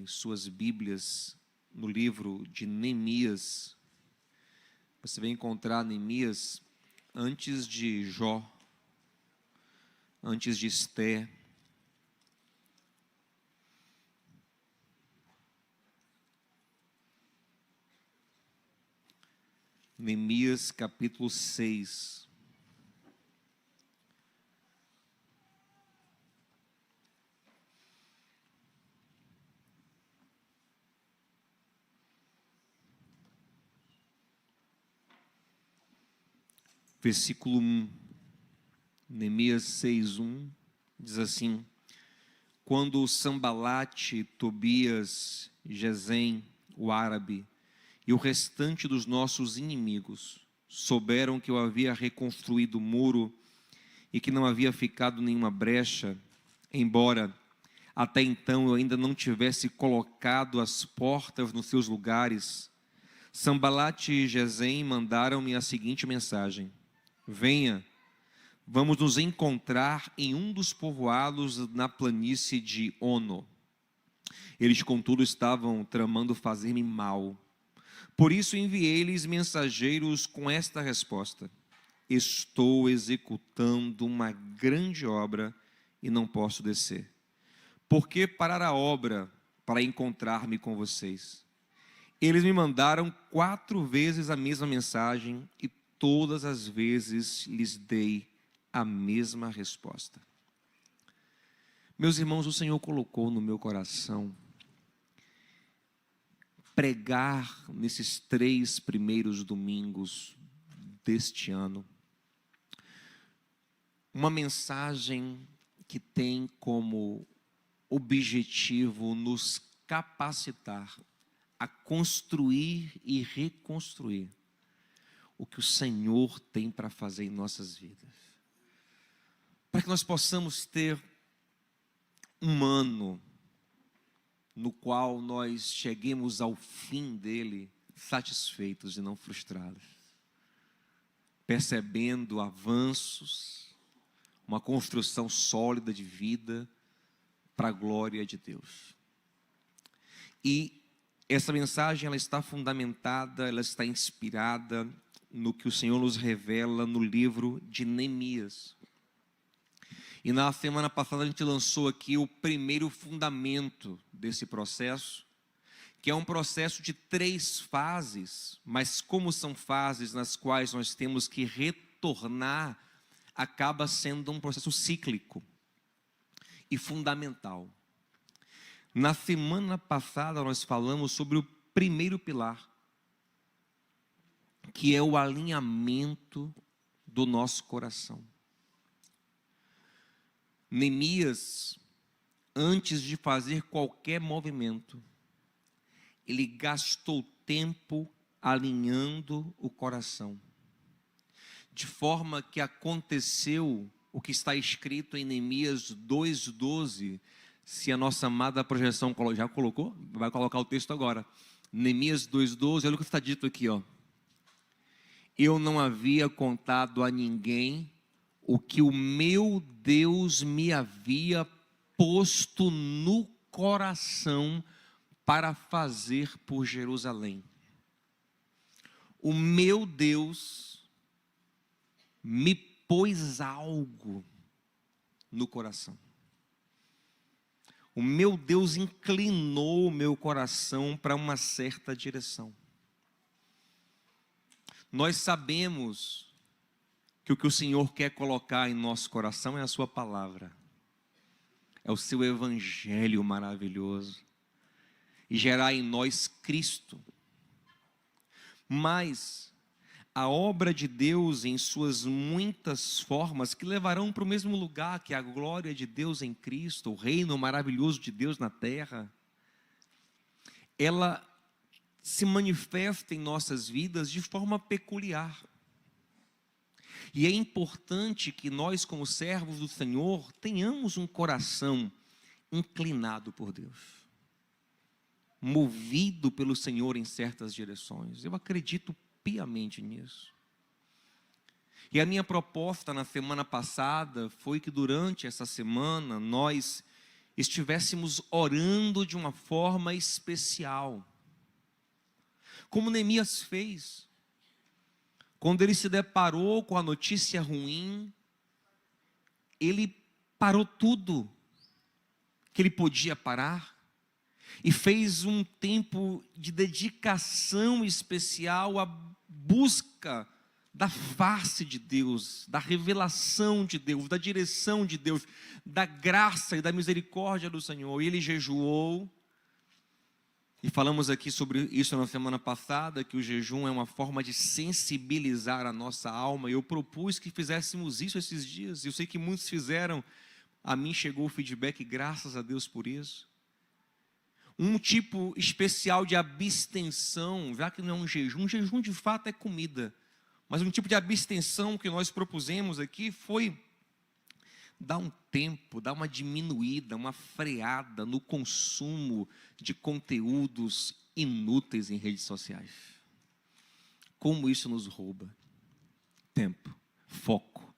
suas Bíblias no livro de Neemias, você vai encontrar Neemias antes de Jó, antes de Esté. Neemias capítulo 6. Versículo 1, Neemias 6:1, diz assim: quando Sambalate, Tobias, Gesem, o árabe, e o restante dos nossos inimigos souberam que eu havia reconstruído o muro e que não havia ficado nenhuma brecha, embora até então eu ainda não tivesse colocado as portas nos seus lugares, Sambalate e Gesem mandaram-me a seguinte mensagem: venha, vamos nos encontrar em um dos povoados na planície de Ono. Eles, contudo, estavam tramando fazer-me mal. Por isso enviei-lhes mensageiros com esta resposta: estou executando uma grande obra e não posso descer. Por que parar a obra para encontrar-me com vocês? Eles me mandaram 4 vezes a mesma mensagem e todas as vezes lhes dei a mesma resposta. Meus irmãos, o Senhor colocou no meu coração pregar nesses 3 primeiros domingos deste ano uma mensagem que tem como objetivo nos capacitar a construir e reconstruir o que o Senhor tem para fazer em nossas vidas, para que nós possamos ter um ano no qual nós cheguemos ao fim dele satisfeitos e não frustrados, percebendo avanços, uma construção sólida de vida para a glória de Deus. E essa mensagem, ela está fundamentada, ela está inspirada no que o Senhor nos revela no livro de Neemias. E na semana passada a gente lançou aqui o primeiro fundamento desse processo, que é um processo de 3 fases, mas como são fases nas quais nós temos que retornar, acaba sendo um processo cíclico e fundamental. Na semana passada nós falamos sobre o primeiro pilar, que é o alinhamento do nosso coração. Neemias, antes de fazer qualquer movimento, ele gastou tempo alinhando o coração, de forma que aconteceu o que está escrito em Neemias 2:12. Se a nossa amada projeção já colocou, vai colocar o texto agora. Neemias 2:12, olha o que está dito aqui, ó. Eu não havia contado a ninguém o que o meu Deus me havia posto no coração para fazer por Jerusalém. O meu Deus me pôs algo no coração. O meu Deus inclinou o meu coração para uma certa direção. Nós sabemos que o que o Senhor quer colocar em nosso coração é a sua palavra, é o seu evangelho maravilhoso, e gerar em nós Cristo. Mas a obra de Deus em suas muitas formas, que levarão para o mesmo lugar, que é a glória de Deus em Cristo, o reino maravilhoso de Deus na terra, ela se manifesta em nossas vidas de forma peculiar. E é importante que nós, como servos do Senhor, tenhamos um coração inclinado por Deus, movido pelo Senhor em certas direções. Eu acredito piamente nisso. E a minha proposta na semana passada foi que durante essa semana nós estivéssemos orando de uma forma especial, como Neemias fez. Quando ele se deparou com a notícia ruim, ele parou tudo que ele podia parar e fez um tempo de dedicação especial à busca da face de Deus, da revelação de Deus, da direção de Deus, da graça e da misericórdia do Senhor. E ele jejuou. E falamos aqui sobre isso na semana passada, que o jejum é uma forma de sensibilizar a nossa alma. Eu propus que fizéssemos isso esses dias. Eu sei que muitos fizeram. A mim chegou o feedback, graças a Deus por isso. Um tipo especial de abstenção, já que não é um jejum de fato é comida. Mas um tipo de abstenção que nós propusemos aqui foi dar um tempo, dar uma diminuída, uma freada no consumo de conteúdos inúteis em redes sociais. Como isso nos rouba tempo, foco,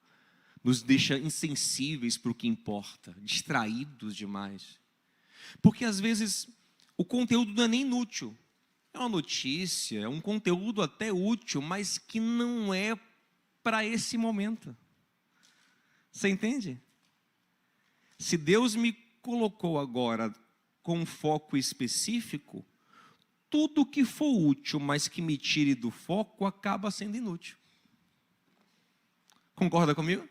nos deixa insensíveis para o que importa, distraídos demais. Porque às vezes o conteúdo não é nem inútil, é uma notícia, é um conteúdo até útil, mas que não é para esse momento. Você entende? Se Deus me colocou agora com um foco específico, tudo que for útil, mas que me tire do foco, acaba sendo inútil. Concorda comigo?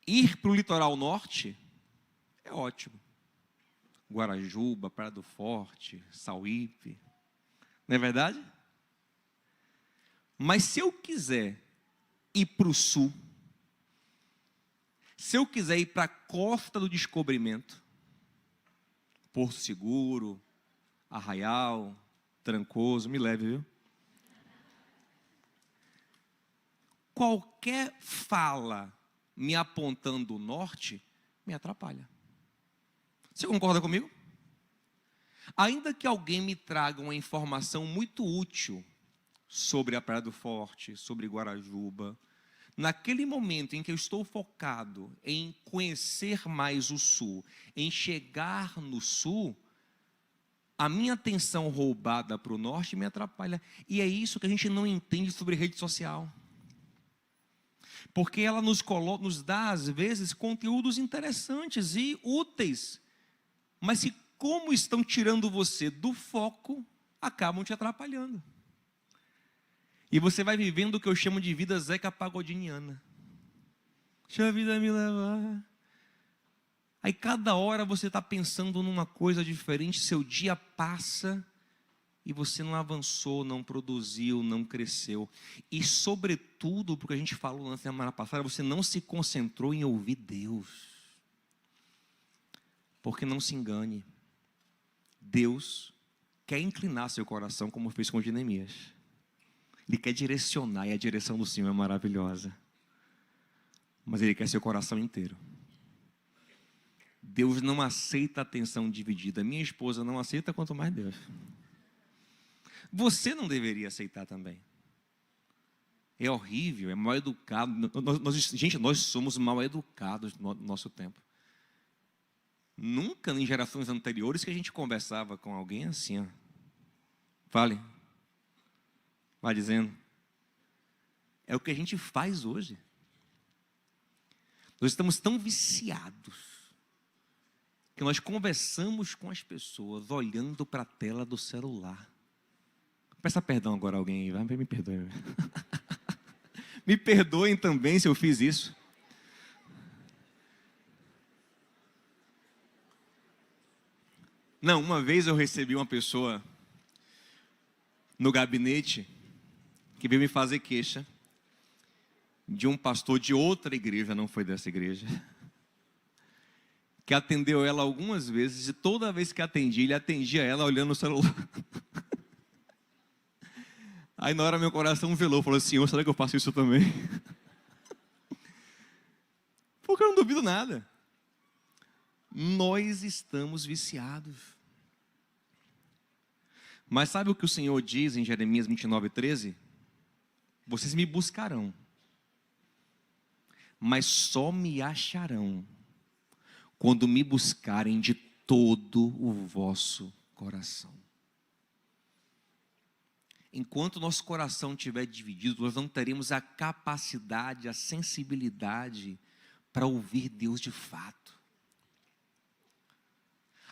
Ir para o litoral norte é ótimo. Guarajuba, Praia do Forte, Sauípe. Não é verdade? Mas se eu quiser ir para o sul, se eu quiser ir para a Costa do Descobrimento, Porto Seguro, Arraial, Trancoso, me leve, viu? Qualquer fala me apontando o norte, me atrapalha. Você concorda comigo? Ainda que alguém me traga uma informação muito útil sobre a Praia do Forte, sobre Guarajuba, naquele momento em que eu estou focado em conhecer mais o Sul, em chegar no Sul, a minha atenção roubada para o Norte me atrapalha. E é isso que a gente não entende sobre rede social. Porque ela nos dá, às vezes, conteúdos interessantes e úteis, mas que, como estão tirando você do foco, acabam te atrapalhando. E você vai vivendo o que eu chamo de vida Zeca Pagodiniana. Deixa a vida me levar. Aí cada hora você está pensando numa coisa diferente, seu dia passa e você não avançou, não produziu, não cresceu. E sobretudo, porque a gente falou na semana passada, você não se concentrou em ouvir Deus. Porque não se engane, Deus quer inclinar seu coração como fez com Neemias. Ele quer direcionar e a direção do Senhor é maravilhosa. Mas Ele quer seu coração inteiro. Deus não aceita atenção dividida. Minha esposa não aceita, quanto mais Deus. Você não deveria aceitar também. É horrível, é mal educado. Gente, nós somos mal educados no nosso tempo. Nunca em gerações anteriores que a gente conversava com alguém assim. Ó. Fale. Vai dizendo. É o que a gente faz hoje. Nós estamos tão viciados que nós conversamos com as pessoas olhando para a tela do celular. Peça perdão agora a alguém, vai, me perdoe. Me perdoem também se eu fiz isso. Não, uma vez eu recebi uma pessoa no gabinete que veio me fazer queixa de um pastor de outra igreja, não foi dessa igreja, que atendeu ela algumas vezes e toda vez que atendia, ele atendia ela olhando no celular. Aí na hora meu coração velou, falou assim, Senhor, será que eu faço isso também? Porque eu não duvido nada. Nós estamos viciados. Mas sabe o que o Senhor diz em Jeremias 29:13? Vocês me buscarão, mas só me acharão quando me buscarem de todo o vosso coração. Enquanto nosso coração estiver dividido, nós não teremos a capacidade, a sensibilidade para ouvir Deus de fato.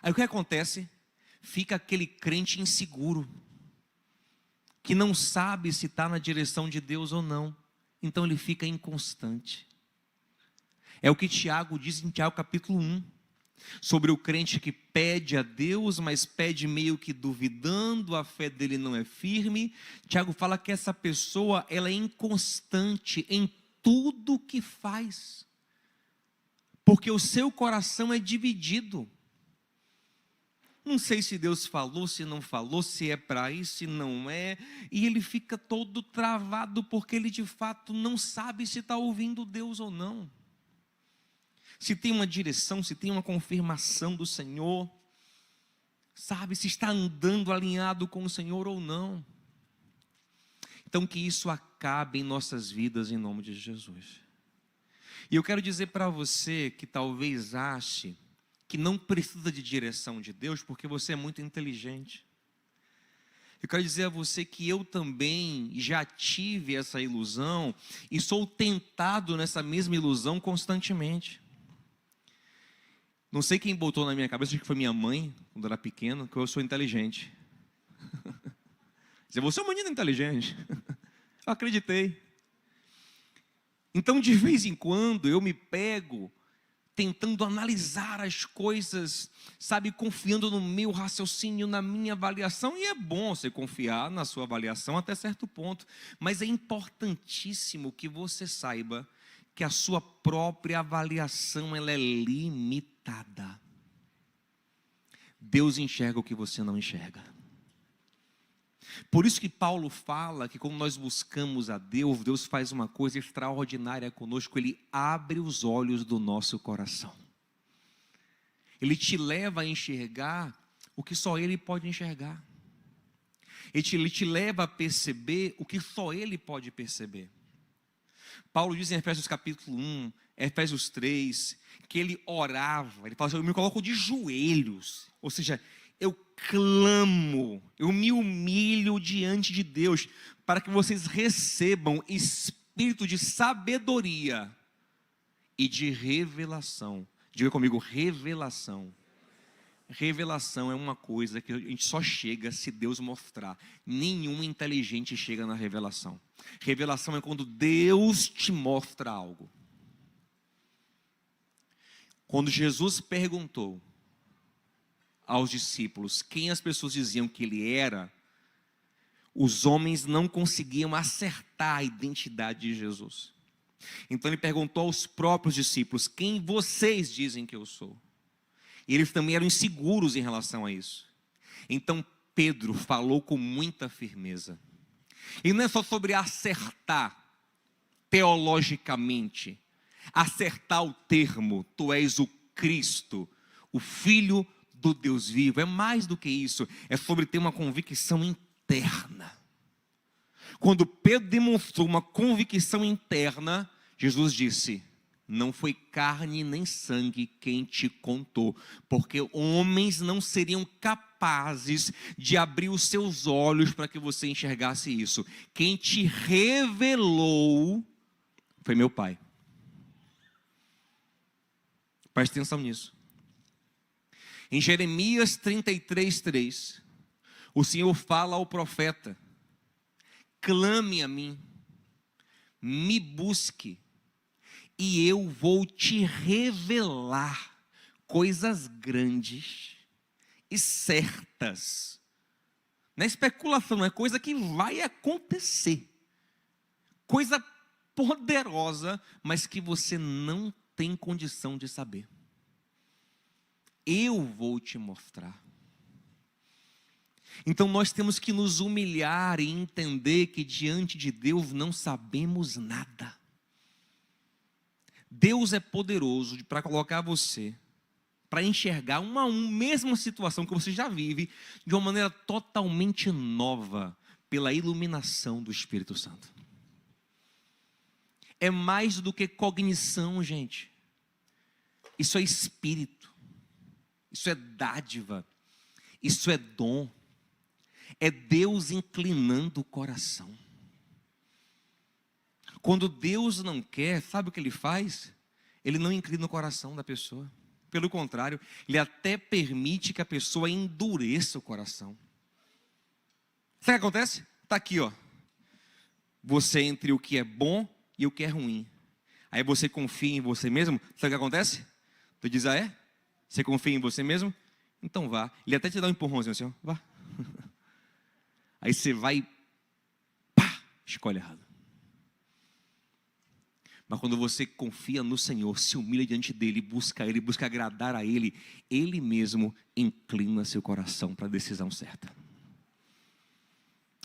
Aí o que acontece? Fica aquele crente inseguro, que não sabe se está na direção de Deus ou não. Então ele fica inconstante. É o que Tiago diz em Tiago capítulo 1, sobre o crente que pede a Deus, mas pede meio que duvidando, a fé dele não é firme. Tiago fala que essa pessoa, ela é inconstante em tudo que faz, porque o seu coração é dividido. Não sei se Deus falou, se não falou, se é para isso, se não é. E ele fica todo travado, porque ele de fato não sabe se está ouvindo Deus ou não. Se tem uma direção, se tem uma confirmação do Senhor. Sabe, se está andando alinhado com o Senhor ou não. Então que isso acabe em nossas vidas, em nome de Jesus. E eu quero dizer para você que talvez ache que não precisa de direção de Deus, porque você é muito inteligente. Eu quero dizer a você que eu também já tive essa ilusão e sou tentado nessa mesma ilusão constantemente. Não sei quem botou na minha cabeça, acho que foi minha mãe, quando eu era pequeno, que eu sou inteligente. Dizer, você é um menino inteligente. Eu acreditei. Então, de vez em quando, eu me pego tentando analisar as coisas, sabe, confiando no meu raciocínio, na minha avaliação, e é bom você confiar na sua avaliação até certo ponto, mas é importantíssimo que você saiba que a sua própria avaliação, ela é limitada. Deus enxerga o que você não enxerga. Por isso que Paulo fala que quando nós buscamos a Deus, Deus faz uma coisa extraordinária conosco, Ele abre os olhos do nosso coração. Ele te leva a enxergar o que só Ele pode enxergar. Ele te leva a perceber o que só Ele pode perceber. Paulo diz em Efésios capítulo 1, Efésios 3, que ele orava, ele fala assim, eu me coloco de joelhos, ou seja, eu clamo, eu me humilho diante de Deus, para que vocês recebam espírito de sabedoria e de revelação. Diga comigo, revelação. Revelação é uma coisa que a gente só chega se Deus mostrar. Nenhum inteligente chega na revelação. Revelação é quando Deus te mostra algo. Quando Jesus perguntou aos discípulos quem as pessoas diziam que ele era, os homens não conseguiam acertar a identidade de Jesus. Então ele perguntou aos próprios discípulos, quem vocês dizem que eu sou? E eles também eram inseguros em relação a isso. Então Pedro falou com muita firmeza. E não é só sobre acertar teologicamente, acertar o termo, tu és o Cristo, o Filho do Deus vivo. É mais do que isso, é sobre ter uma convicção interna. Quando Pedro demonstrou uma convicção interna, Jesus disse, não foi carne nem sangue quem te contou, porque homens não seriam capazes de abrir os seus olhos para que você enxergasse isso. Quem te revelou foi meu Pai. Preste atenção nisso. Em Jeremias 33:3, o Senhor fala ao profeta, clame a mim, me busque, e eu vou te revelar coisas grandes e certas. Não é especulação, é coisa que vai acontecer. Coisa poderosa, mas que você não tem condição de saber. Eu vou te mostrar. Então nós temos que nos humilhar e entender que diante de Deus não sabemos nada. Deus é poderoso para colocar você, para enxergar uma mesma situação que você já vive, de uma maneira totalmente nova, pela iluminação do Espírito Santo. é mais do que cognição, gente. Isso é espírito, isso é dádiva, isso é dom, é Deus inclinando o coração. Quando Deus não quer, sabe o que Ele faz? Ele não inclina o coração da pessoa. Pelo contrário, Ele até permite que a pessoa endureça o coração. Sabe o que acontece? Está aqui, ó. Você entre o que é bom e o que é ruim. Aí você confia em você mesmo. Sabe o que acontece? Tu diz, ah é? Você confia em você mesmo? Então vá. Ele até te dá um empurrãozinho assim, ó. Vá. Aí você vai e pá, escolhe errado. Mas quando você confia no Senhor, se humilha diante dEle, busca Ele, busca agradar a Ele, Ele mesmo inclina seu coração para a decisão certa.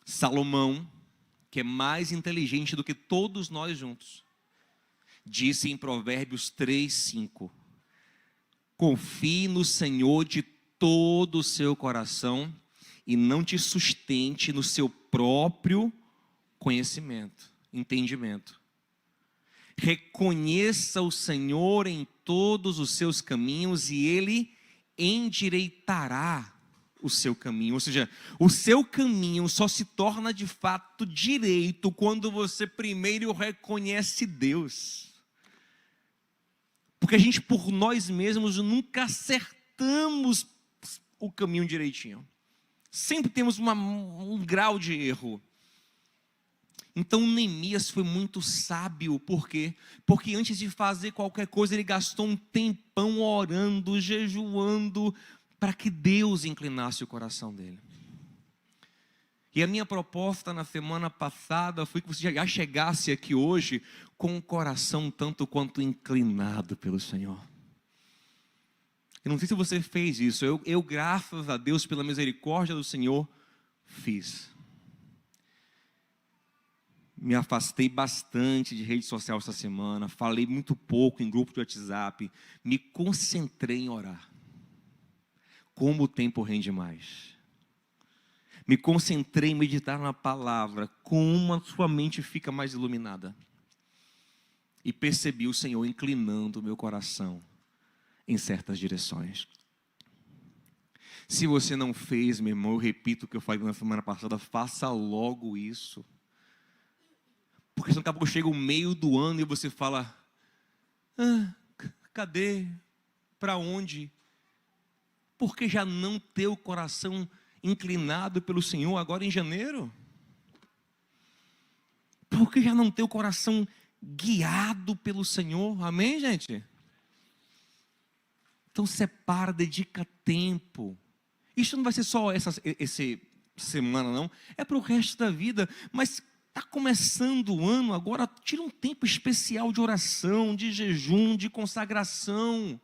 Salomão, que é mais inteligente do que todos nós juntos, disse em Provérbios 3:5: confie no Senhor de todo o seu coração e não te sustente no seu próprio conhecimento, entendimento. Reconheça o Senhor em todos os seus caminhos e Ele endireitará o seu caminho. Ou seja, o seu caminho só se torna de fato direito quando você primeiro reconhece Deus. Porque a gente por nós mesmos nunca acertamos o caminho direitinho. Sempre temos um grau de erro. Então Neemias foi muito sábio, por quê? Porque antes de fazer qualquer coisa, ele gastou um tempão orando, jejuando, para que Deus inclinasse o coração dele. E a minha proposta na semana passada foi que você já chegasse aqui hoje com o coração tanto quanto inclinado pelo Senhor. Eu não sei se você fez isso, eu graças a Deus, pela misericórdia do Senhor, fiz. Me afastei bastante de rede social essa semana, falei muito pouco em grupo de WhatsApp, me concentrei em orar. Como o tempo rende mais. Me concentrei em meditar na palavra, como a sua mente fica mais iluminada. E percebi o Senhor inclinando o meu coração em certas direções. Se você não fez, meu irmão, eu repito o que eu falei na semana passada, faça logo isso. Porque senão daqui a pouco chega o meio do ano e você fala, cadê? Para onde? Por que já não ter o coração inclinado pelo Senhor agora em janeiro? Por que já não ter o coração guiado pelo Senhor? Amém, gente? Então separa, dedica tempo. Isso não vai ser só essa semana, não. É para o resto da vida. Mas está começando o ano agora, tira um tempo especial de oração, de jejum, de consagração,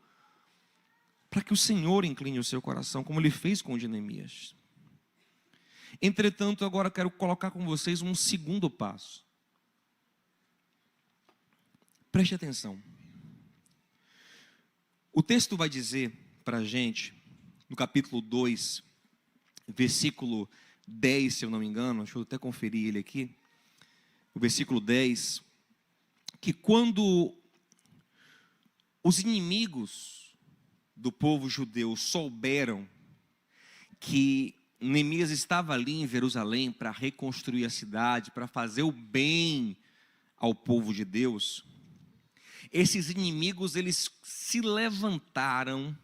para que o Senhor incline o seu coração, como Ele fez com o de Neemias. Entretanto, agora quero colocar com vocês um segundo passo. Preste atenção. O texto vai dizer para a gente, no capítulo 2, versículo 10, se eu não me engano, deixa eu até conferir ele aqui, o versículo 10, que quando os inimigos do povo judeu souberam que Neemias estava ali em Jerusalém para reconstruir a cidade, para fazer o bem ao povo de Deus, esses inimigos, eles se levantaram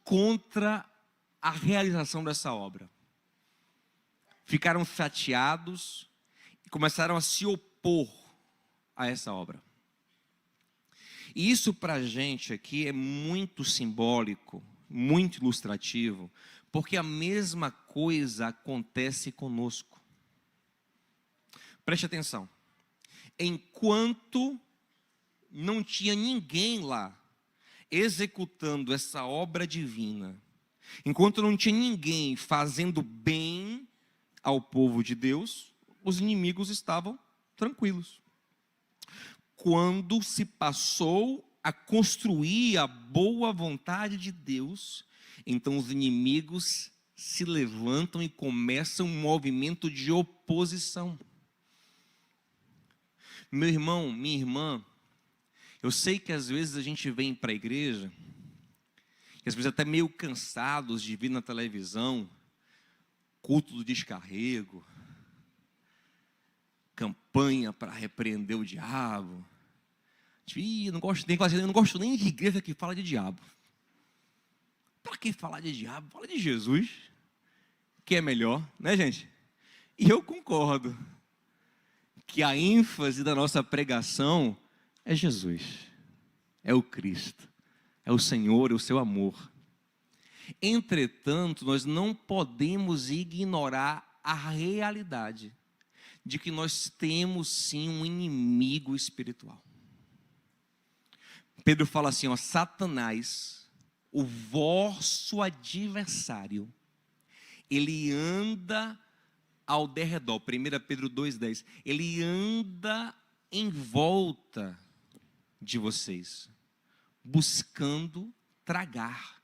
contra a realização dessa obra. Ficaram chateados e começaram a se opor a essa obra. E isso para a gente aqui é muito simbólico, muito ilustrativo, porque a mesma coisa acontece conosco. Preste atenção. Enquanto não tinha ninguém lá executando essa obra divina, enquanto não tinha ninguém fazendo bem ao povo de Deus, os inimigos estavam tranquilos. Quando se passou a construir a boa vontade de Deus, então os inimigos se levantam e começam um movimento de oposição. Meu irmão, minha irmã, eu sei que às vezes a gente vem para a igreja, e às vezes até meio cansados de vir na televisão, culto do descarrego, campanha para repreender o diabo. Eu não gosto nem de igreja que fala de diabo. Para que falar de diabo? Fala de Jesus, que é melhor, né, gente? E eu concordo que a ênfase da nossa pregação é Jesus, é o Cristo, é o Senhor, é o seu amor. Entretanto, nós não podemos ignorar a realidade de que nós temos sim um inimigo espiritual. Pedro fala assim, ó, Satanás, o vosso adversário, ele anda ao derredor, 1 Pedro 2,10, ele anda em volta de vocês, buscando tragar,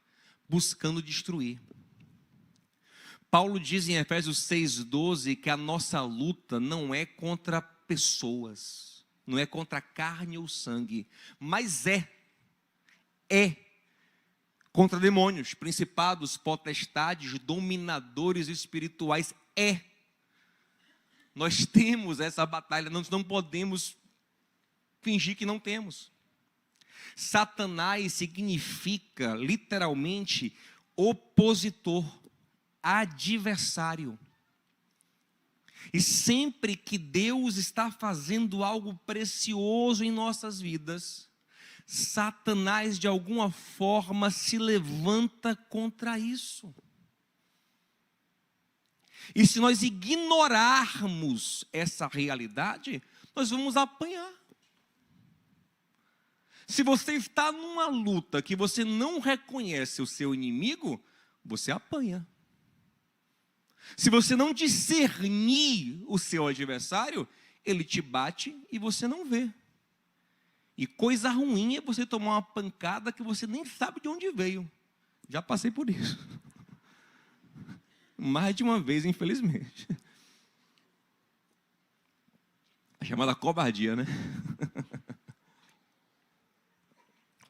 buscando destruir. Paulo diz em Efésios 6,12 que a nossa luta não é contra pessoas, não é contra carne ou sangue, mas é contra demônios, principados, potestades, dominadores espirituais, Nós temos essa batalha, nós não podemos fingir que não temos. Satanás significa literalmente opositor, adversário. E sempre que Deus está fazendo algo precioso em nossas vidas, Satanás de alguma forma se levanta contra isso. E se nós ignorarmos essa realidade, nós vamos apanhar. Se você está numa luta que você não reconhece o seu inimigo, você apanha. Se você não discernir o seu adversário, ele te bate e você não vê. E coisa ruim é você tomar uma pancada que você nem sabe de onde veio. Já passei por isso. Mais de uma vez, infelizmente. A chamada covardia, né?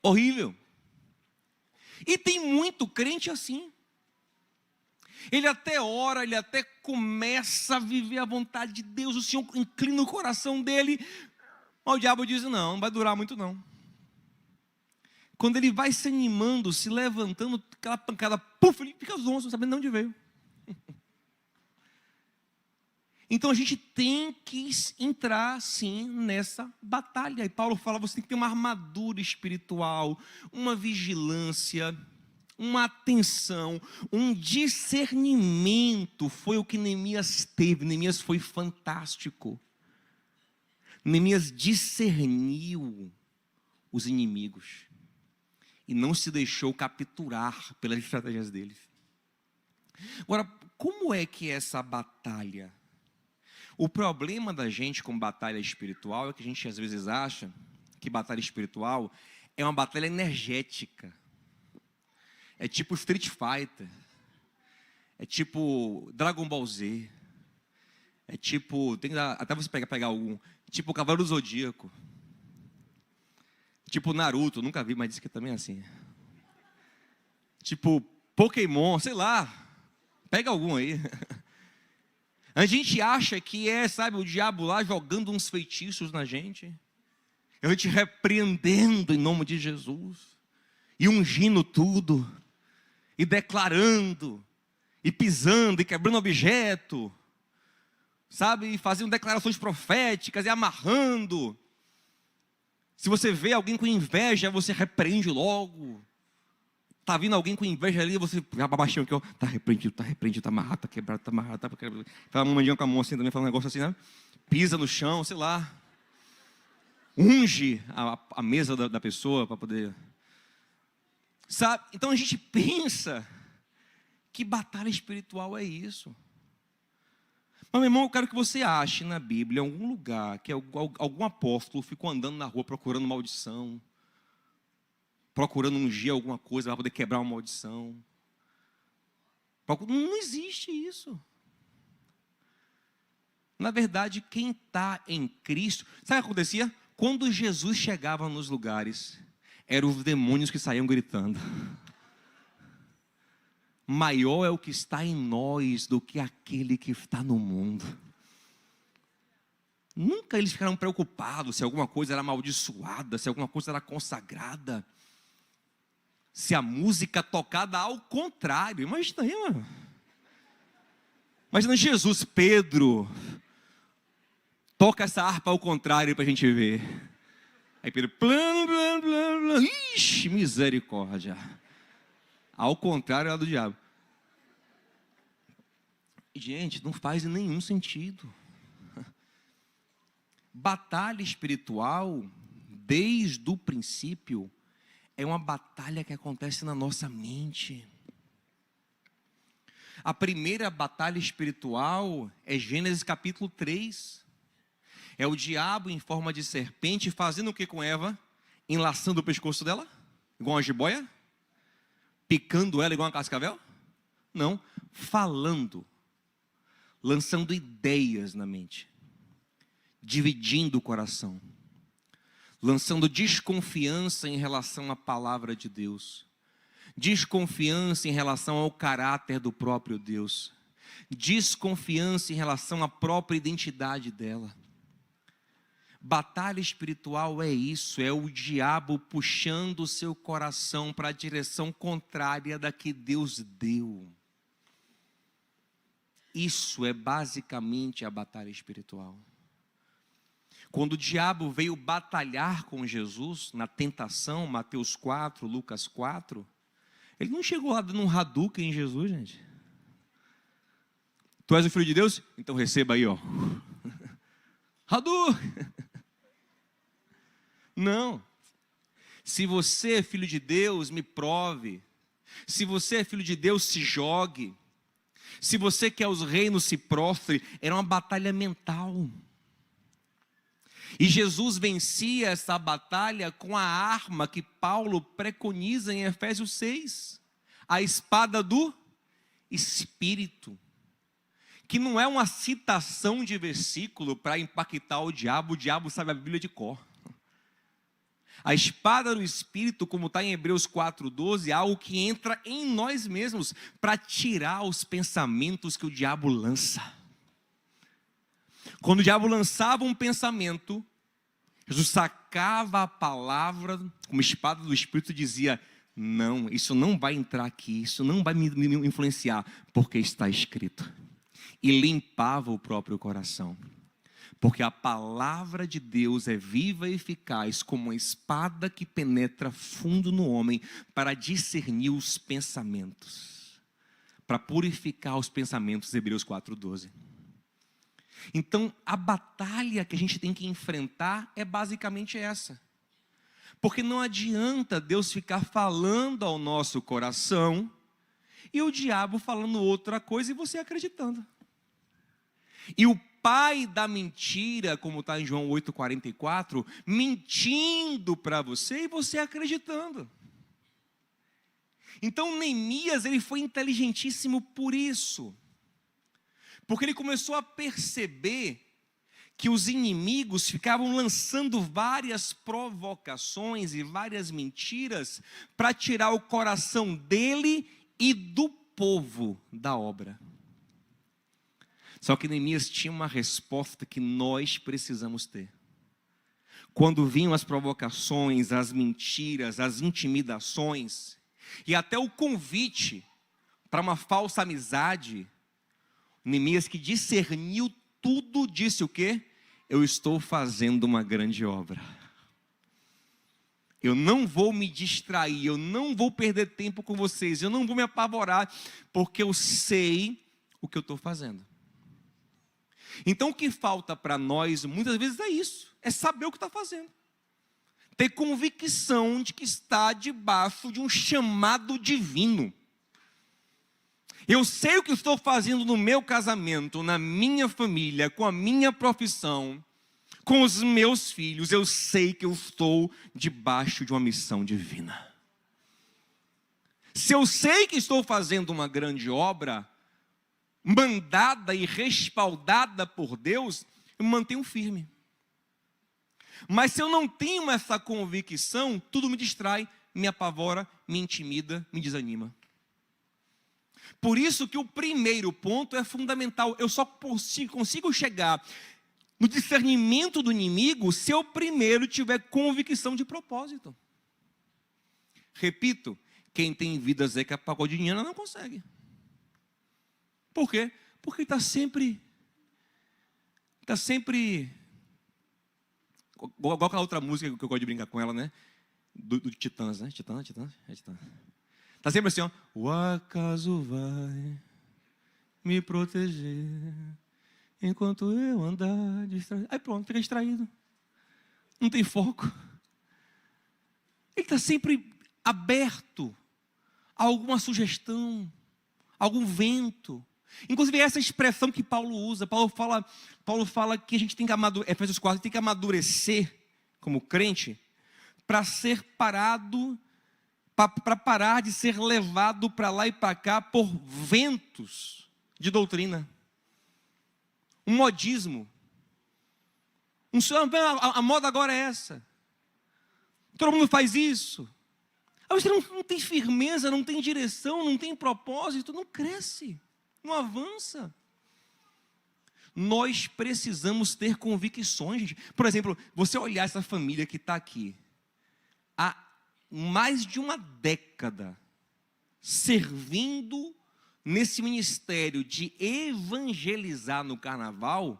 Horrível. E tem muito crente assim. Ele até ora, ele até começa a viver a vontade de Deus, o Senhor inclina o coração dele, mas o diabo diz, não vai durar muito não. Quando ele vai se animando, se levantando, aquela pancada, puf, ele fica zonzo, não sabendo de onde veio. Então a gente tem que entrar sim nessa batalha. E Paulo fala, você tem que ter uma armadura espiritual, uma vigilância, uma atenção, um discernimento. Foi o que Neemias teve. Neemias foi fantástico. Neemias discerniu os inimigos e não se deixou capturar pelas estratégias deles. Agora, como é que é essa batalha? O problema da gente com batalha espiritual é que a gente às vezes acha que batalha espiritual é uma batalha energética. É tipo Street Fighter. É tipo Dragon Ball Z. É tipo, tem que dar, até você pegar algum, tipo Cavaleiro do Zodíaco. Tipo Naruto, nunca vi, mas disse que também é assim. Tipo Pokémon, sei lá. Pega algum aí. A gente acha que sabe, o diabo lá jogando uns feitiços na gente. A gente repreendendo em nome de Jesus. E ungindo tudo. E declarando. E pisando, e quebrando objeto. Sabe, e fazendo declarações proféticas, e amarrando. Se você vê alguém com inveja, você repreende logo. Está vindo alguém com inveja ali, você já baixinho aqui, ó, está repreendido, está amarrado, está quebrado, está amarrado, está quebrado. Fala uma mandinha com a mão assim também, fala um negócio assim, né? Pisa no chão, sei lá. Unge a mesa da pessoa para poder... Sabe? Então a gente pensa que batalha espiritual é isso. Mas, meu irmão, eu quero que você ache na Bíblia, em algum lugar, que algum apóstolo ficou andando na rua procurando maldição, procurando ungir alguma coisa para poder quebrar uma maldição. Não existe isso. Na verdade, quem está em Cristo... Sabe o que acontecia? Quando Jesus chegava nos lugares, eram os demônios que saíam gritando. Maior é o que está em nós do que aquele que está no mundo. Nunca eles ficaram preocupados se alguma coisa era amaldiçoada, se alguma coisa era consagrada, se a música tocada ao contrário. Imagina aí, mano. Imagina Jesus, Pedro, toca essa harpa ao contrário para a gente ver. Aí Pedro, ixi, misericórdia. Ao contrário é do diabo. Gente, não faz nenhum sentido. Batalha espiritual, desde o princípio, é uma batalha que acontece na nossa mente. A primeira batalha espiritual é Gênesis capítulo 3. É o diabo em forma de serpente fazendo o que com Eva? Enlaçando o pescoço dela? Igual uma jiboia? Picando ela igual uma cascavel? Não, falando, lançando ideias na mente, dividindo o coração, lançando desconfiança em relação à palavra de Deus, desconfiança em relação ao caráter do próprio Deus, desconfiança em relação à própria identidade dela. Batalha espiritual é isso, é o diabo puxando o seu coração para a direção contrária da que Deus deu. Isso é basicamente a batalha espiritual. Quando o diabo veio batalhar com Jesus na tentação, Mateus 4, Lucas 4, ele não chegou lá dando um Hadouken em Jesus, gente. Tu és o Filho de Deus? Então receba aí, ó. Hadouken! Não. Se você é filho de Deus, me prove. Se você é filho de Deus, se jogue. Se você quer os reinos, se prostre. Era uma batalha mental. E Jesus vencia essa batalha com a arma que Paulo preconiza em Efésios 6. A espada do Espírito. Que não é uma citação de versículo para impactar o diabo sabe a Bíblia de cor. A espada do Espírito, como está em Hebreus 4,12, é algo que entra em nós mesmos para tirar os pensamentos que o diabo lança. Quando o diabo lançava um pensamento, Jesus sacava a palavra como espada do Espírito e dizia: não, isso não vai entrar aqui, isso não vai me influenciar, porque está escrito. E limpava o próprio coração. Porque a palavra de Deus é viva e eficaz como uma espada que penetra fundo no homem para discernir os pensamentos, para purificar os pensamentos, Hebreus 4,12. Então, a batalha que a gente tem que enfrentar é basicamente essa. Porque não adianta Deus ficar falando ao nosso coração e o diabo falando outra coisa e você acreditando. E o pai da mentira, como está em João 8,44, mentindo para você e você acreditando. Então Neemias, ele foi inteligentíssimo por isso. Porque ele começou a perceber que os inimigos ficavam lançando várias provocações e várias mentiras para tirar o coração dele e do povo da obra. Só que Neemias tinha uma resposta que nós precisamos ter. Quando vinham as provocações, as mentiras, as intimidações, e até o convite para uma falsa amizade, Neemias, que discerniu tudo, disse o quê? Eu estou fazendo uma grande obra. Eu não vou me distrair, eu não vou perder tempo com vocês, eu não vou me apavorar, porque eu sei o que eu estou fazendo. Então o que falta para nós muitas vezes é isso, é saber o que está fazendo. Ter convicção de que está debaixo de um chamado divino. Eu sei o que estou fazendo no meu casamento, na minha família, com a minha profissão, com os meus filhos. Eu sei que eu estou debaixo de uma missão divina. Se eu sei que estou fazendo uma grande obra, mandada e respaldada por Deus, eu me mantenho firme. Mas se eu não tenho essa convicção, tudo me distrai, me apavora, me intimida, me desanima. Por isso que o primeiro ponto é fundamental. Eu só consigo chegar no discernimento do inimigo se eu primeiro tiver convicção de propósito. Repito, quem tem vida Zeca Pagodiniana não consegue. Por quê? Porque está sempre igual aquela outra música que eu gosto de brincar com ela, né? Do Titãs, né? Titãs. Está sempre assim, ó. O acaso vai me proteger enquanto eu andar distraído. Aí pronto, fica distraído. Não tem foco. Ele está sempre aberto a alguma sugestão, algum vento. Inclusive essa expressão que Paulo usa. Paulo fala que a gente tem que amadurecer, Efésios 4, tem que amadurecer como crente para ser parado, para parar de ser levado para lá e para cá por ventos de doutrina. Um modismo. A moda agora é essa. Todo mundo faz isso. Aí você não tem firmeza, não tem direção, não tem propósito, não cresce, não avança. Nós precisamos ter convicções, gente. Por exemplo, você olhar essa família que está aqui, há mais de uma década, servindo nesse ministério de evangelizar no carnaval,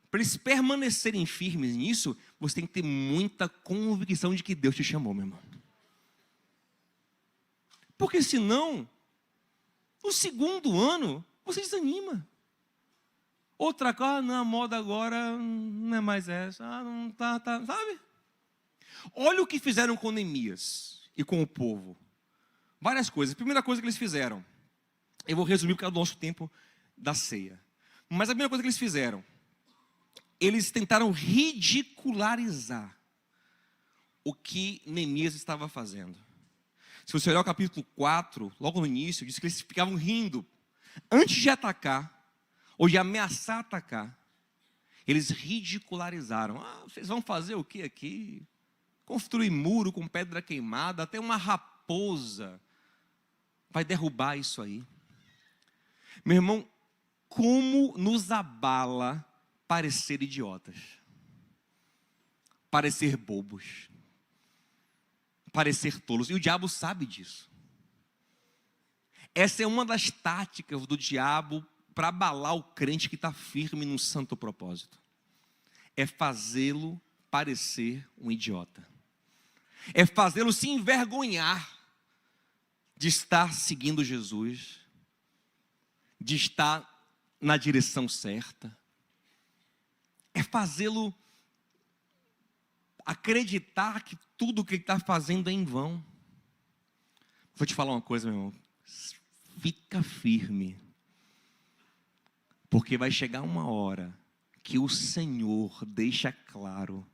para eles permanecerem firmes nisso, você tem que ter muita convicção de que Deus te chamou, meu irmão. Porque senão, no segundo ano, você desanima. Outra coisa, na moda agora não é mais essa, não tá, sabe? Olha o que fizeram com Neemias e com o povo. Várias coisas. A primeira coisa que eles fizeram, eu vou resumir por causa do nosso tempo da ceia. Mas a primeira coisa que eles fizeram, eles tentaram ridicularizar o que Neemias estava fazendo. Se você olhar o capítulo 4, logo no início, diz que eles ficavam rindo. Antes de atacar, ou de ameaçar atacar, eles ridicularizaram. Vocês vão fazer o que aqui? Construir muro com pedra queimada, até uma raposa vai derrubar isso aí. Meu irmão, como nos abala parecer idiotas, parecer bobos, parecer tolos. E o diabo sabe disso. Essa é uma das táticas do diabo para abalar o crente que está firme num santo propósito. É fazê-lo parecer um idiota. É fazê-lo se envergonhar de estar seguindo Jesus, de estar na direção certa. É fazê-lo acreditar que tudo que ele está fazendo é em vão. Vou te falar uma coisa, meu irmão. Fica firme. Porque vai chegar uma hora que o Senhor deixa claro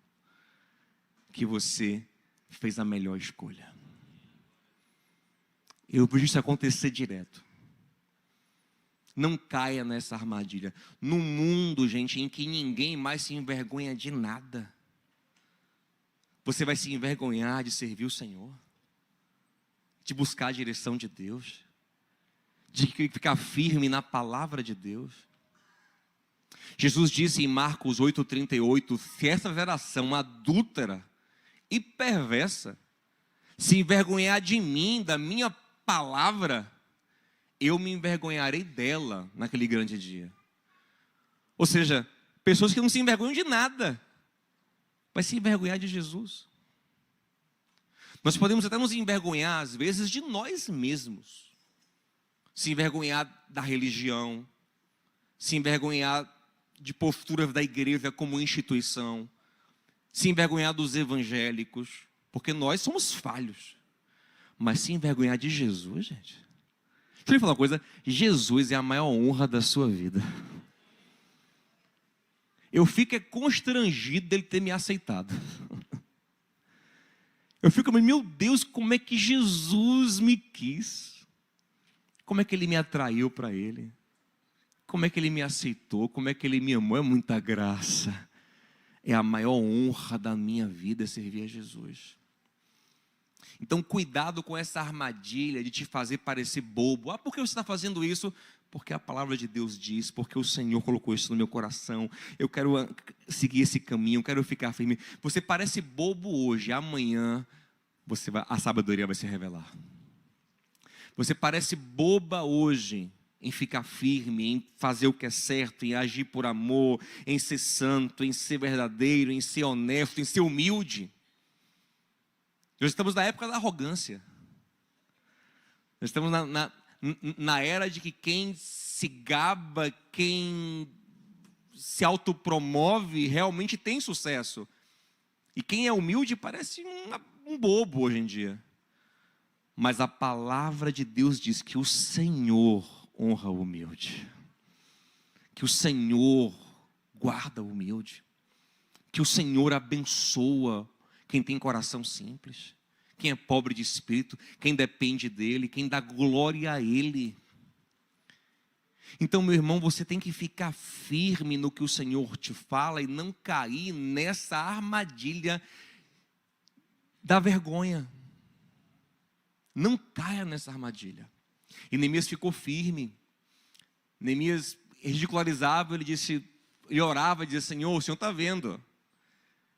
que você fez a melhor escolha. Eu vejo isso acontecer direto. Não caia nessa armadilha. No mundo, gente, em que ninguém mais se envergonha de nada, você vai se envergonhar de servir o Senhor, de buscar a direção de Deus, de ficar firme na palavra de Deus. Jesus disse em Marcos 8,38, se essa geração adúltera e perversa se envergonhar de mim, da minha palavra, eu me envergonharei dela naquele grande dia. Ou seja, pessoas que não se envergonham de nada, vai se envergonhar de Jesus. Nós podemos até nos envergonhar, às vezes, de nós mesmos. Se envergonhar da religião, se envergonhar de posturas da igreja como instituição, se envergonhar dos evangélicos, porque nós somos falhos. Mas se envergonhar de Jesus, gente. Deixa eu falar uma coisa, Jesus é a maior honra da sua vida. Eu fico constrangido dele ter me aceitado. Eu fico, meu Deus, como é que Jesus me quis? Como é que ele me atraiu para ele? como é que Ele me aceitou, como é que Ele me amou, é muita graça. É a maior honra da minha vida servir a Jesus. Então cuidado com essa armadilha de te fazer parecer bobo. Por que você está fazendo isso? Porque a palavra de Deus diz, porque o Senhor colocou isso no meu coração. Eu quero seguir esse caminho, eu quero ficar firme. Você parece bobo hoje, amanhã a sabedoria vai se revelar. Você parece boba hoje em ficar firme, em fazer o que é certo, em agir por amor, em ser santo, em ser verdadeiro, em ser honesto, em ser humilde. Nós estamos na época da arrogância. Nós estamos na era de que quem se gaba, quem se autopromove, realmente tem sucesso. E quem é humilde parece um bobo hoje em dia. Mas a palavra de Deus diz que o Senhor honra o humilde. Que o Senhor guarda o humilde. Que o Senhor abençoa quem tem coração simples, quem é pobre de espírito, quem depende dEle, quem dá glória a Ele. Então, meu irmão, você tem que ficar firme no que o Senhor te fala e não cair nessa armadilha da vergonha. Não caia nessa armadilha. E Neemias ficou firme. Neemias ridicularizava, ele orava e dizia: Senhor, o Senhor está vendo.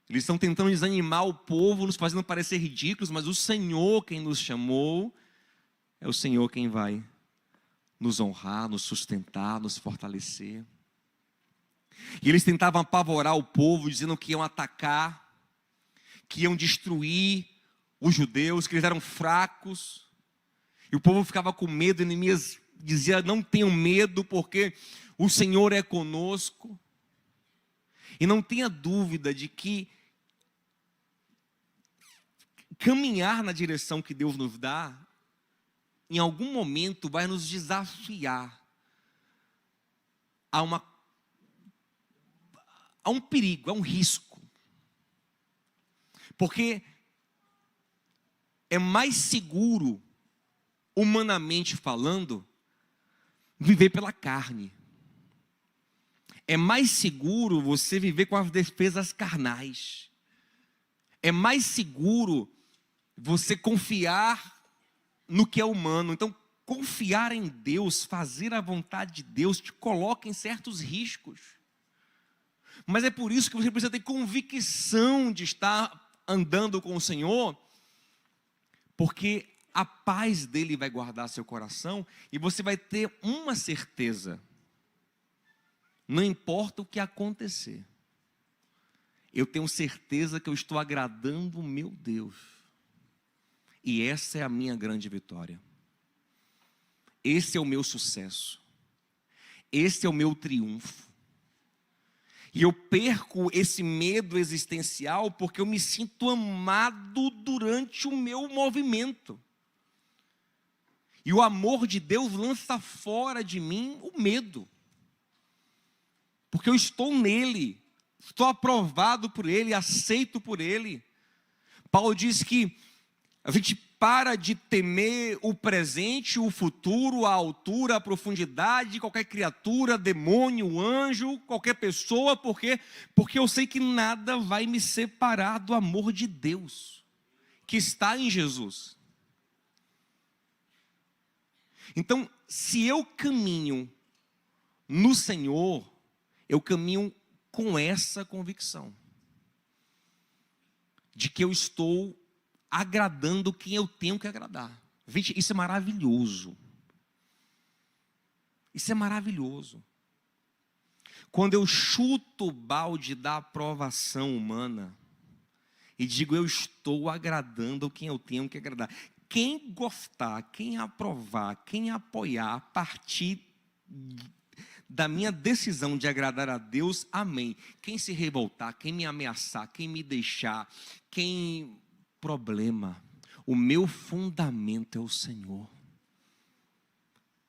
Eles estão tentando desanimar o povo, nos fazendo parecer ridículos, mas o Senhor quem nos chamou, é o Senhor quem vai nos honrar, nos sustentar, nos fortalecer. E eles tentavam apavorar o povo, dizendo que iam atacar, que iam destruir os judeus, que eles eram fracos. E o povo ficava com medo, e Neemias dizia: não tenham medo, porque o Senhor é conosco. E não tenha dúvida de que caminhar na direção que Deus nos dá, em algum momento vai nos desafiar a um perigo, a um risco. Porque é mais seguro, humanamente falando, viver pela carne. É mais seguro você viver com as defesas carnais. É mais seguro você confiar no que é humano. Então, confiar em Deus, fazer a vontade de Deus, te coloca em certos riscos. Mas é por isso que você precisa ter convicção de estar andando com o Senhor, porque a paz dele vai guardar seu coração e você vai ter uma certeza: não importa o que acontecer, eu tenho certeza que eu estou agradando o meu Deus. E essa é a minha grande vitória. Esse é o meu sucesso. Esse é o meu triunfo. E eu perco esse medo existencial porque eu me sinto amado durante o meu movimento. E o amor de Deus lança fora de mim o medo. Porque eu estou nele, estou aprovado por ele, aceito por ele. Paulo diz que a gente para de temer o presente, o futuro, a altura, a profundidade, qualquer criatura, demônio, anjo, qualquer pessoa, porque eu sei que nada vai me separar do amor de Deus, que está em Jesus. Então, se eu caminho no Senhor, eu caminho com essa convicção de que eu estou agradando quem eu tenho que agradar. Gente, isso é maravilhoso. Isso é maravilhoso. Quando eu chuto o balde da aprovação humana e digo: eu estou agradando quem eu tenho que agradar. Quem gostar, quem aprovar, quem apoiar a partir da minha decisão de agradar a Deus, amém. Quem se revoltar, quem me ameaçar, quem me deixar, quem... problema, o meu fundamento é o Senhor.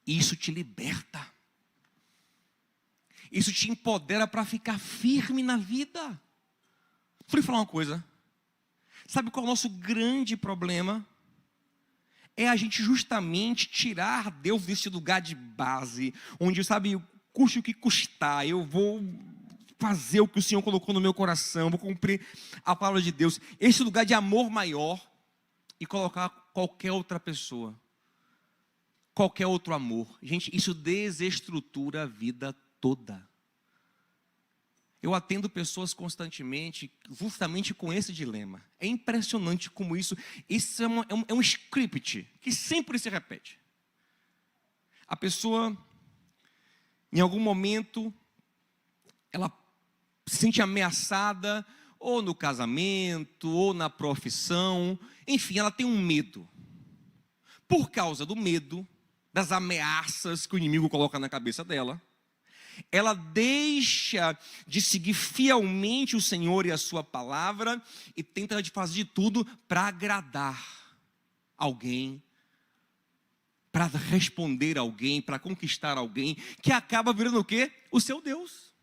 Isso te liberta. Isso te empodera para ficar firme na vida. Vou lhe falar uma coisa. Sabe qual é o nosso grande problema? É a gente justamente tirar Deus desse lugar de base, onde, sabe, custe o que custar, eu vou fazer o que o Senhor colocou no meu coração, vou cumprir a palavra de Deus. Esse lugar de amor maior e colocar qualquer outra pessoa, qualquer outro amor. Gente, isso desestrutura a vida toda. Eu atendo pessoas constantemente, justamente com esse dilema. É impressionante como isso é um script que sempre se repete. A pessoa, em algum momento, ela se sente ameaçada, ou no casamento, ou na profissão, enfim, ela tem um medo. Por causa do medo, das ameaças que o inimigo coloca na cabeça dela, ela deixa de seguir fielmente o Senhor e a sua palavra e tenta de fazer de tudo para agradar alguém, para responder alguém, para conquistar alguém, que acaba virando o quê? O seu Deus.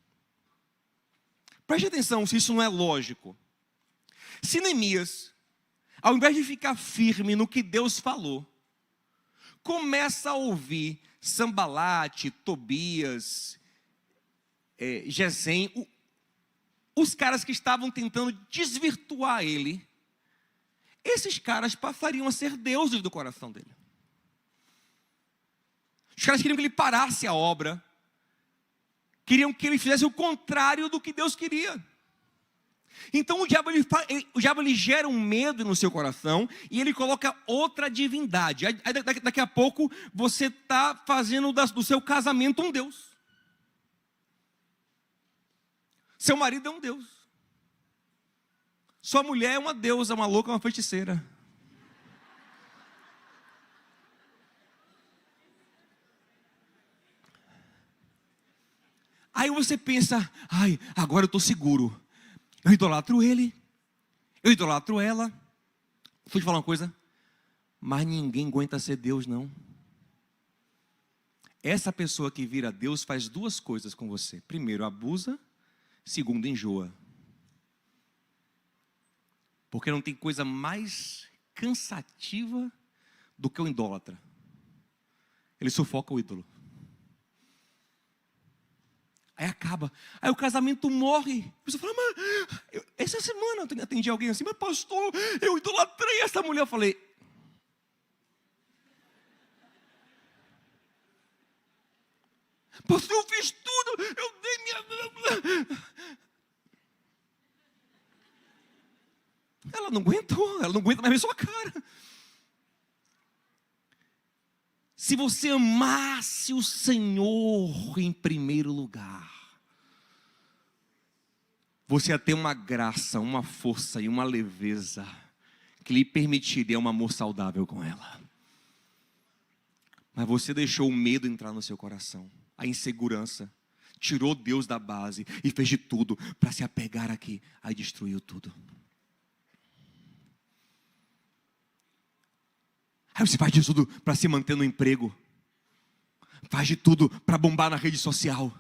Preste atenção se isso não é lógico. Se Neemias, ao invés de ficar firme no que Deus falou, começa a ouvir Sambalate, Tobias, Gesem, os caras que estavam tentando desvirtuar ele, esses caras passariam a ser deuses do coração dele. Os caras queriam que ele parasse a obra, queriam que ele fizesse o contrário do que Deus queria. Então o diabo ele gera um medo no seu coração e ele coloca outra divindade. Aí, daqui a pouco você está fazendo do seu casamento um Deus. Seu marido é um Deus. Sua mulher é uma deusa, uma louca, uma feiticeira. Aí você pensa, ai, agora eu estou seguro. Eu idolatro ele, eu idolatro ela. Vou te falar uma coisa, mas ninguém aguenta ser Deus, não. Essa pessoa que vira Deus faz duas coisas com você. Primeiro, abusa. Segundo, enjoa. Porque não tem coisa mais cansativa do que o idólatra. Ele sufoca o ídolo. Aí acaba. Aí o casamento morre. A pessoa fala, mas essa semana eu atendi alguém assim, mas pastor, eu idolatrei essa mulher. Eu falei, pastor, eu fiz tudo, eu dei minha... Ela não aguentou, ela não aguenta mais ver sua cara. Se você amasse o Senhor em primeiro lugar, você ia ter uma graça, uma força e uma leveza que lhe permitiria um amor saudável com ela. Mas você deixou o medo entrar no seu coração, a insegurança, tirou Deus da base e fez de tudo para se apegar aqui, aí destruiu tudo. Aí você faz de tudo para se manter no emprego, faz de tudo para bombar na rede social,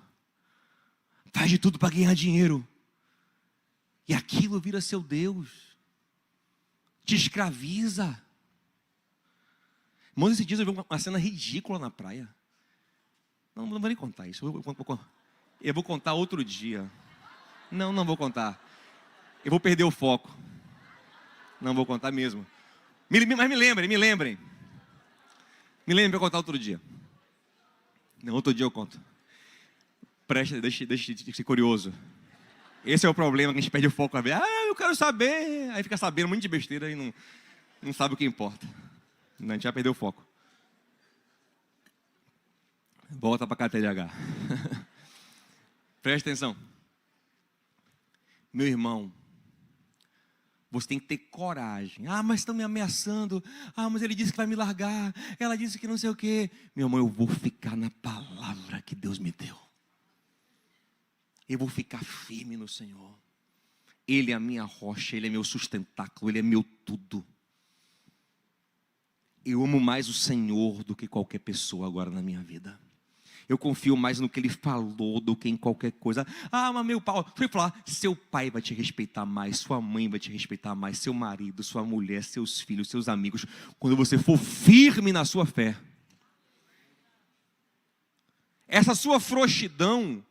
faz de tudo para ganhar dinheiro, e aquilo vira seu Deus, te escraviza. Irmãos, esses dias eu vi uma cena ridícula na praia. Não vou nem contar isso, eu vou contar outro dia. Não vou contar, eu vou perder o foco, não vou contar mesmo. Mas me lembrem. Me lembrem para contar outro dia. Não, outro dia eu conto. Preste, deixe de ser curioso. Esse é o problema, que a gente perde o foco. Eu quero saber. Aí fica sabendo um monte de besteira e não sabe o que importa. Não, a gente já perdeu o foco. Volta para a KTLH. Preste atenção. Meu irmão, você tem que ter coragem. Mas estão me ameaçando. Mas ele disse que vai me largar. Ela disse que não sei o quê. Meu irmão, eu vou ficar na palavra que Deus me deu. Eu vou ficar firme no Senhor. Ele é a minha rocha, Ele é meu sustentáculo, Ele é meu tudo. Eu amo mais o Senhor do que qualquer pessoa agora na minha vida. Eu confio mais no que Ele falou do que em qualquer coisa. Mas meu pai, deixa eu falar, seu pai vai te respeitar mais, sua mãe vai te respeitar mais, seu marido, sua mulher, seus filhos, seus amigos, quando você for firme na sua fé. essa sua frouxidão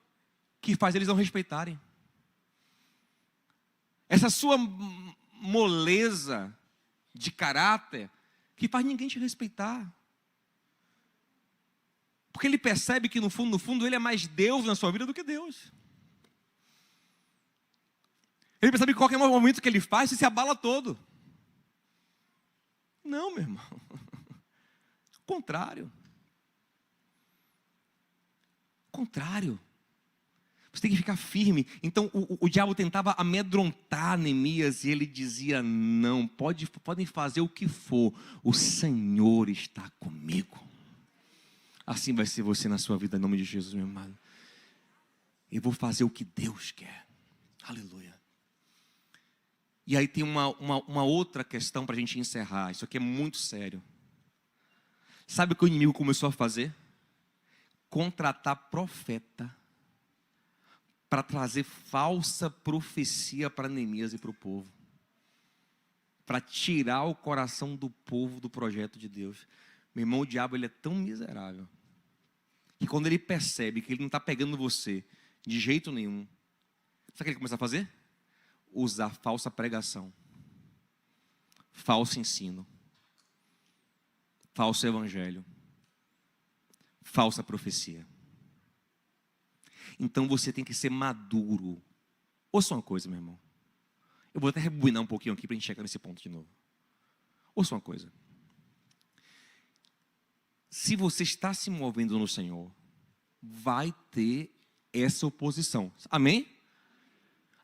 que faz eles não respeitarem. Essa sua moleza de caráter que faz ninguém te respeitar. Porque ele percebe que no fundo, ele é mais Deus na sua vida do que Deus. Ele percebe que qualquer momento que ele faz, você se abala todo. Não, meu irmão. Contrário. Contrário. Você tem que ficar firme. Então o diabo tentava amedrontar Neemias e ele dizia: não, podem fazer o que for, o Senhor está comigo. Assim vai ser você na sua vida, em nome de Jesus, meu amado. Eu vou fazer o que Deus quer. Aleluia. E aí tem uma outra questão para a gente encerrar. Isso aqui é muito sério. Sabe o que o inimigo começou a fazer? Contratar profeta para trazer falsa profecia para Neemias e para o povo. Para tirar o coração do povo do projeto de Deus. Meu irmão, o diabo ele é tão miserável que quando ele percebe que ele não está pegando você de jeito nenhum, sabe o que ele começa a fazer? Usar falsa pregação, falso ensino, falso evangelho, falsa profecia. Então você tem que ser maduro. Ouça uma coisa, meu irmão. Eu vou até rebobinar um pouquinho aqui para a gente chegar nesse ponto de novo. Ouça uma coisa. Se você está se movendo no Senhor, vai ter essa oposição. Amém?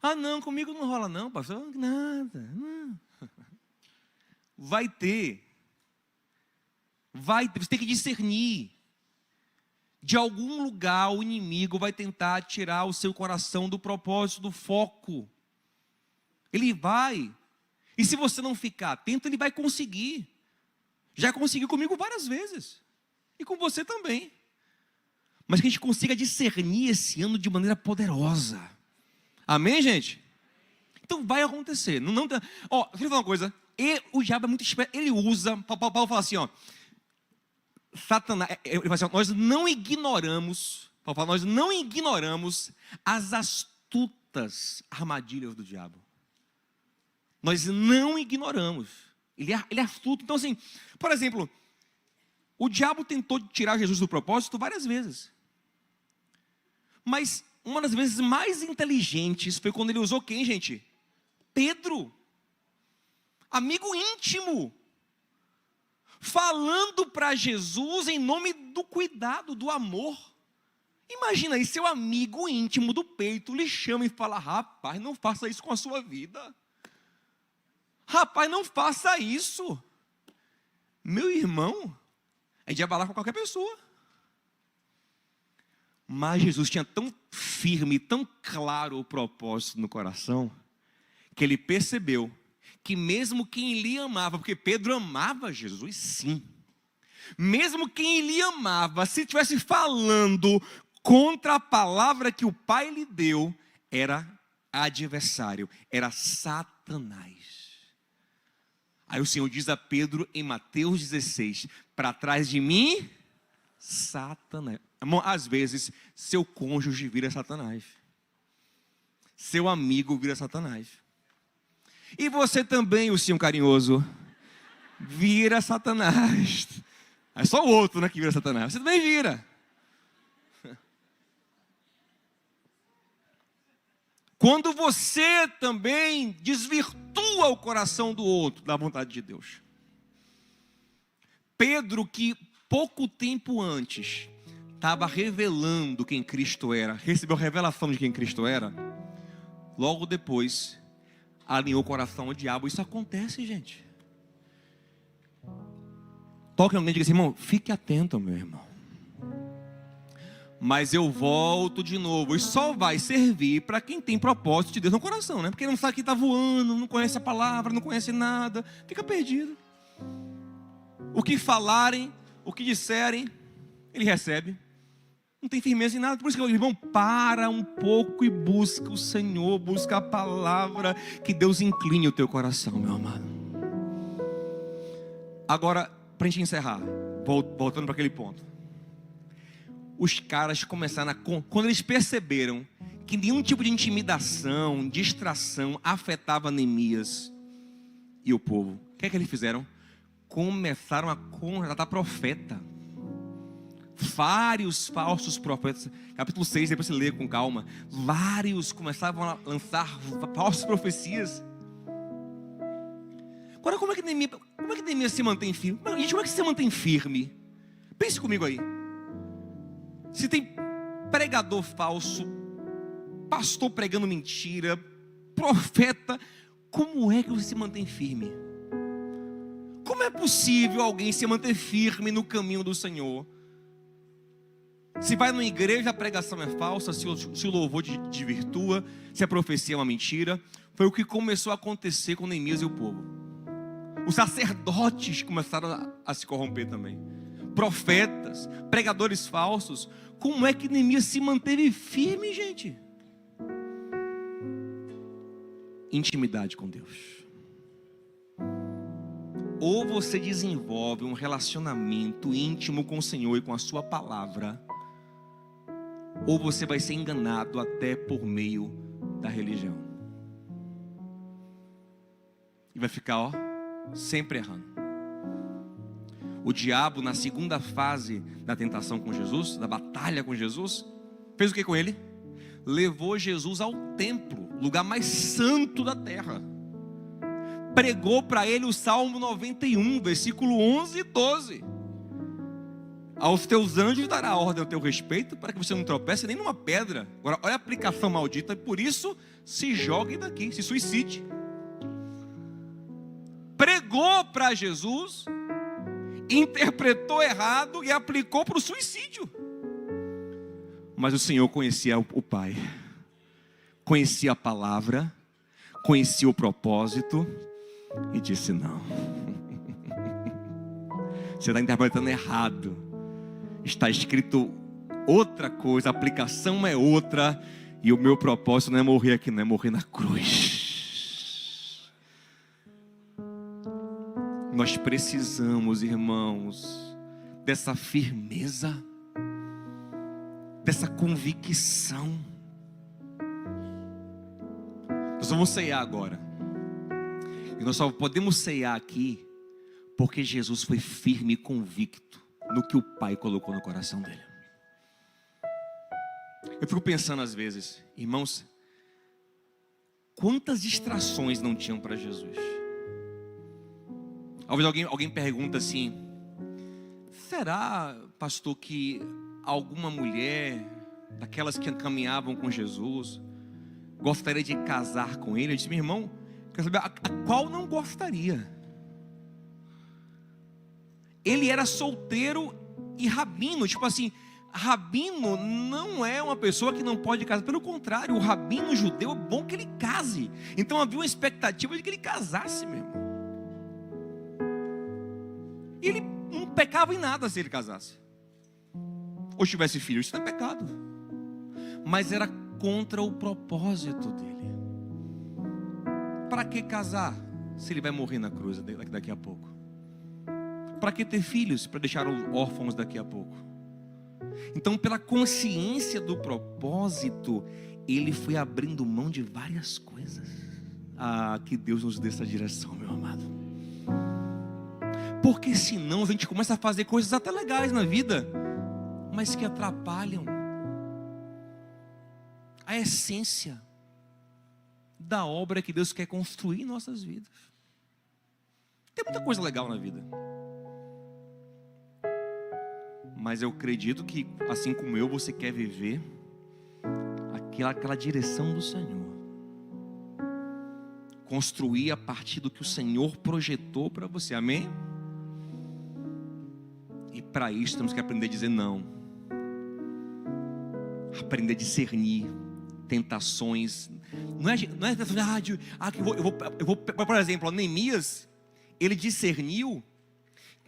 Ah, não, comigo não rola não, pastor. Nada, não. Vai ter. Você tem que discernir. De algum lugar o inimigo vai tentar tirar o seu coração do propósito, do foco. Ele vai. E se você não ficar atento, ele vai conseguir. Já conseguiu comigo várias vezes. E com você também. Mas que a gente consiga discernir esse ano de maneira poderosa. Amém, gente? Então vai acontecer. Deixa eu falar uma coisa. O diabo é muito esperto. Ele usa. Paulo fala assim, ó. Satanás. Ele fala assim, ó, nós não ignoramos. Paulo fala, nós não ignoramos as astutas armadilhas do diabo. Nós não ignoramos. Ele é astuto. Então, assim, por exemplo. O diabo tentou tirar Jesus do propósito várias vezes. Mas uma das vezes mais inteligentes foi quando ele usou quem, gente? Pedro. Amigo íntimo. Falando para Jesus em nome do cuidado, do amor. Imagina aí, seu amigo íntimo do peito lhe chama e fala: rapaz, não faça isso com a sua vida. Rapaz, não faça isso. Meu irmão, é de abalar com qualquer pessoa. Mas Jesus tinha tão firme, tão claro o propósito no coração, que ele percebeu que mesmo quem lhe amava, porque Pedro amava Jesus, sim. Mesmo quem lhe amava, se estivesse falando contra a palavra que o Pai lhe deu, era adversário, era Satanás. Aí o Senhor diz a Pedro em Mateus 16, para trás de mim, Satanás. Às vezes, seu cônjuge vira Satanás. Seu amigo vira Satanás. E você também, o senhor carinhoso, vira Satanás. É só o outro, né, que vira Satanás. Você também vira. Quando você também desvirtua o coração do outro da vontade de Deus. Pedro, que pouco tempo antes estava revelando quem Cristo era, recebeu a revelação de quem Cristo era, logo depois alinhou o coração ao diabo. Isso acontece, gente. Toque em alguém e diga assim: irmão, fique atento, meu irmão. Mas eu volto de novo. E só vai servir para quem tem propósito de Deus no coração, né? Porque não sabe que está voando, não conhece a palavra, não conhece nada, fica perdido. O que falarem, o que disserem, ele recebe. Não tem firmeza em nada. Por isso que eu digo, irmão, para um pouco e busca o Senhor, busca a palavra, que Deus incline o teu coração, meu amado. Agora, para a gente encerrar, voltando para aquele ponto. os caras começaram quando eles perceberam que nenhum tipo de intimidação, distração afetava Neemias e o povo, o que é que eles fizeram? Começaram a contratar profeta. Vários falsos profetas, capítulo 6, depois você lê com calma. Vários começavam a lançar falsas profecias. Agora, como é que Neemias se mantém firme? Gente, como é que se mantém firme? Pense comigo aí. Se tem pregador falso, pastor pregando mentira, profeta, como é que você se mantém firme? Como é possível alguém se manter firme no caminho do Senhor? Se vai numa igreja, a pregação é falsa, se o louvor desvirtua, se a profecia é uma mentira. Foi o que começou a acontecer com Neemias e o povo. Os sacerdotes começaram a se corromper também. Profetas, pregadores falsos. Como é que Neemias se manteve firme, gente? Intimidade com Deus. Ou você desenvolve um relacionamento íntimo com o Senhor e com a sua palavra, ou você vai ser enganado até por meio da religião. E vai ficar, sempre errando. O diabo, na segunda fase da tentação com Jesus, da batalha com Jesus, fez o que com ele? Levou Jesus ao templo, lugar mais santo da terra. Pregou para ele o Salmo 91, versículo 11 e 12. Aos teus anjos dará ordem ao teu respeito, para que você não tropece nem numa pedra. Agora, olha a aplicação maldita, e por isso se jogue daqui, se suicide. Pregou para Jesus, interpretou errado e aplicou para o suicídio. Mas o Senhor conhecia o Pai, conhecia a palavra, conhecia o propósito, e disse: não, você está interpretando errado. Está escrito outra coisa, a aplicação é outra, e o meu propósito não é morrer aqui, não é morrer na cruz. Nós precisamos, irmãos, dessa firmeza, dessa convicção. Nós vamos ceiar agora. E nós só podemos ceiar aqui porque Jesus foi firme e convicto no que o Pai colocou no coração dele. Eu fico pensando às vezes, irmãos, quantas distrações não tinham para Jesus? Talvez alguém pergunta assim: será, pastor, que alguma mulher, daquelas que caminhavam com Jesus, gostaria de casar com ele? Eu disse: meu irmão, quer saber a qual não gostaria? Ele era solteiro e rabino. Tipo assim, rabino não é uma pessoa que não pode casar. Pelo contrário, o rabino judeu é bom que ele case. Então havia uma expectativa de que ele casasse mesmo. E ele não pecava em nada se ele casasse, ou tivesse filho. Isso não é pecado, mas era contra o propósito dele. Para que casar se ele vai morrer na cruz daqui a pouco? Para que ter filhos para deixar órfãos daqui a pouco? Então, pela consciência do propósito, ele foi abrindo mão de várias coisas. Que Deus nos dê essa direção, meu amado. Porque senão a gente começa a fazer coisas até legais na vida, mas que atrapalham a essência da obra que Deus quer construir em nossas vidas. Tem muita coisa legal na vida, mas eu acredito que, assim como eu, você quer viver aquela direção do Senhor, construir a partir do que o Senhor projetou para você, amém? E para isso temos que aprender a dizer não, aprender a discernir tentações. Não é que eu vou, por exemplo, Neemias, ele discerniu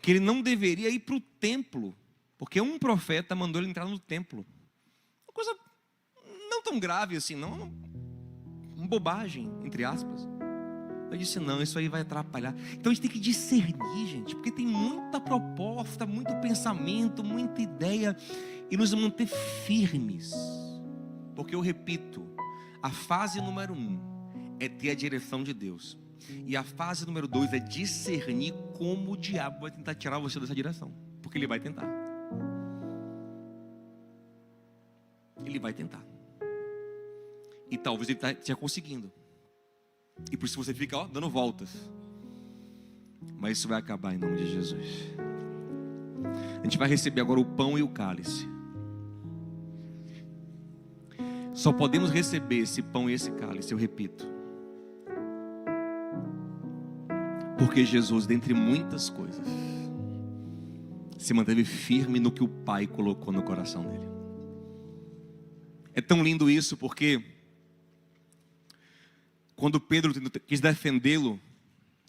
que ele não deveria ir para o templo, porque um profeta mandou ele entrar no templo. Uma coisa não tão grave assim, não, uma bobagem, entre aspas. Eu disse: não, isso aí vai atrapalhar. Então a gente tem que discernir, gente, porque tem muita proposta, muito pensamento, muita ideia, e nos manter firmes. Porque eu repito, a fase número 1 é ter a direção de Deus. E a fase número 2 é discernir como o diabo vai tentar tirar você dessa direção. Porque ele vai tentar. Ele vai tentar. E talvez ele esteja conseguindo. E por isso você fica dando voltas. Mas isso vai acabar em nome de Jesus. A gente vai receber agora o pão e o cálice. Só podemos receber esse pão e esse cálice, eu repito, porque Jesus, dentre muitas coisas, se manteve firme no que o Pai colocou no coração dele. É tão lindo isso, porque quando Pedro quis defendê-lo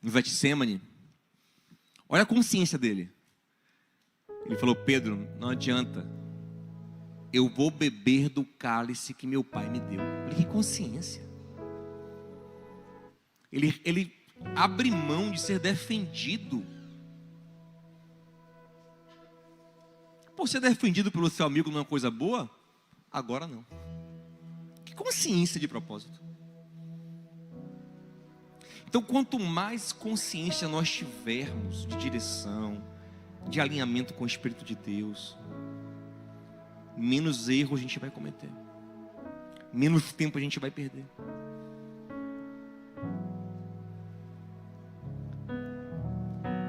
no Getsêmani, olha a consciência dele. Ele falou: Pedro, não adianta, eu vou beber do cálice que meu pai me deu. Olha que consciência. Ele abre mão de ser defendido. Por ser defendido pelo seu amigo numa coisa boa, agora não. Que consciência de propósito. Então, quanto mais consciência nós tivermos de direção, de alinhamento com o Espírito de Deus, menos erros a gente vai cometer, menos tempo a gente vai perder.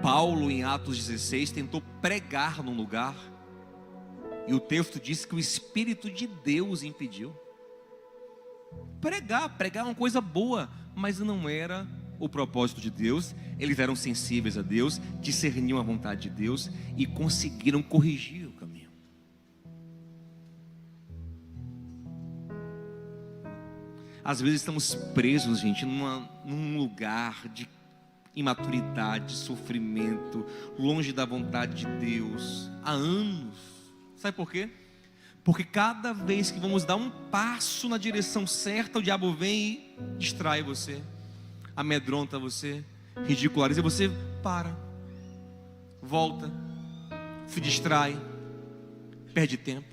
Paulo, em Atos 16, tentou pregar num lugar, e o texto diz que o Espírito de Deus impediu. Pregar é uma coisa boa, mas não era o propósito de Deus. Eles eram sensíveis a Deus, discerniam a vontade de Deus e conseguiram corrigir o caminho. Às vezes estamos presos, gente, num lugar de imaturidade, sofrimento, longe da vontade de Deus, há anos. Sabe por quê? Porque cada vez que vamos dar um passo na direção certa, o diabo vem e distrai você, amedronta você, ridiculariza, e você para, volta, se distrai, perde tempo.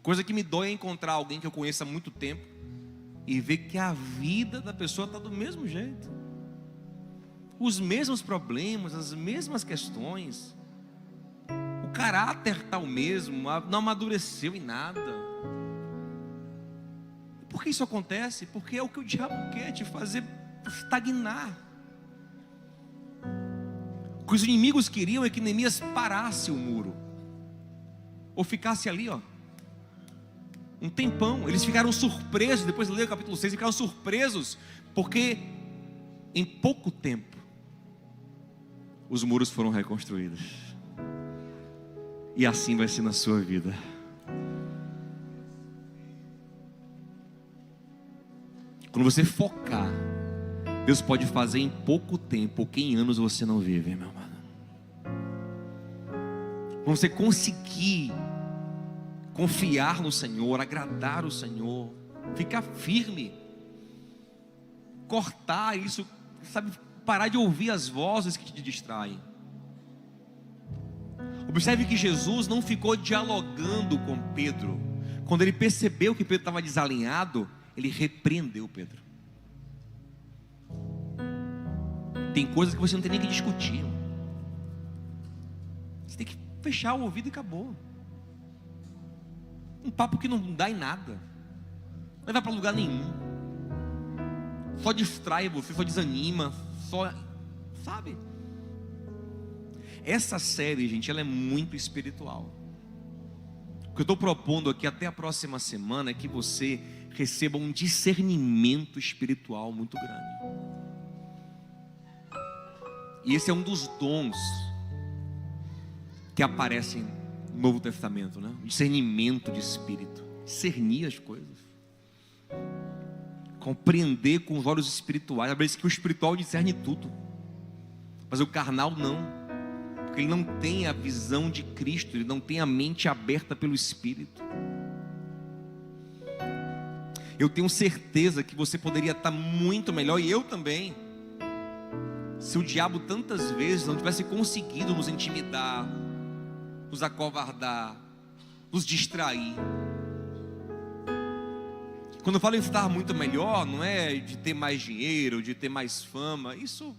Coisa que me dói é encontrar alguém que eu conheço há muito tempo e ver que a vida da pessoa está do mesmo jeito, os mesmos problemas, as mesmas questões, o caráter está o mesmo, não amadureceu em nada. Por que isso acontece? Porque é o que o diabo quer, te fazer estagnar. O que os inimigos queriam é que Neemias parasse o muro, ou ficasse ali, um tempão. Eles ficaram surpresos, depois de ler o capítulo 6, ficaram surpresos, porque em pouco tempo os muros foram reconstruídos. E assim vai ser na sua vida. Quando você focar, Deus pode fazer em pouco tempo o que em anos você não vive, meu amado. Quando você conseguir confiar no Senhor, agradar o Senhor, ficar firme, cortar isso, sabe, parar de ouvir as vozes que te distraem. Observe que Jesus não ficou dialogando com Pedro. Quando ele percebeu que Pedro estava desalinhado, ele repreendeu Pedro. Tem coisas que você não tem nem que discutir. Você tem que fechar o ouvido e acabou. Um papo que não dá em nada, não vai para lugar nenhum, só distrai você, só desanima, sabe? Essa série, gente, ela é muito espiritual. O que eu estou propondo aqui até a próxima semana é que você receba um discernimento espiritual muito grande. E esse é um dos dons que aparecem no Novo Testamento, né? Discernimento de espírito, discernir as coisas, compreender com os olhos espirituais. Às vezes que o espiritual discerne tudo, mas o carnal não, porque ele não tem a visão de Cristo, ele não tem a mente aberta pelo Espírito. Eu tenho certeza que você poderia estar muito melhor, e eu também, se o diabo tantas vezes não tivesse conseguido nos intimidar, nos acovardar, nos distrair. Quando eu falo em estar muito melhor, não é de ter mais dinheiro, de ter mais fama. Isso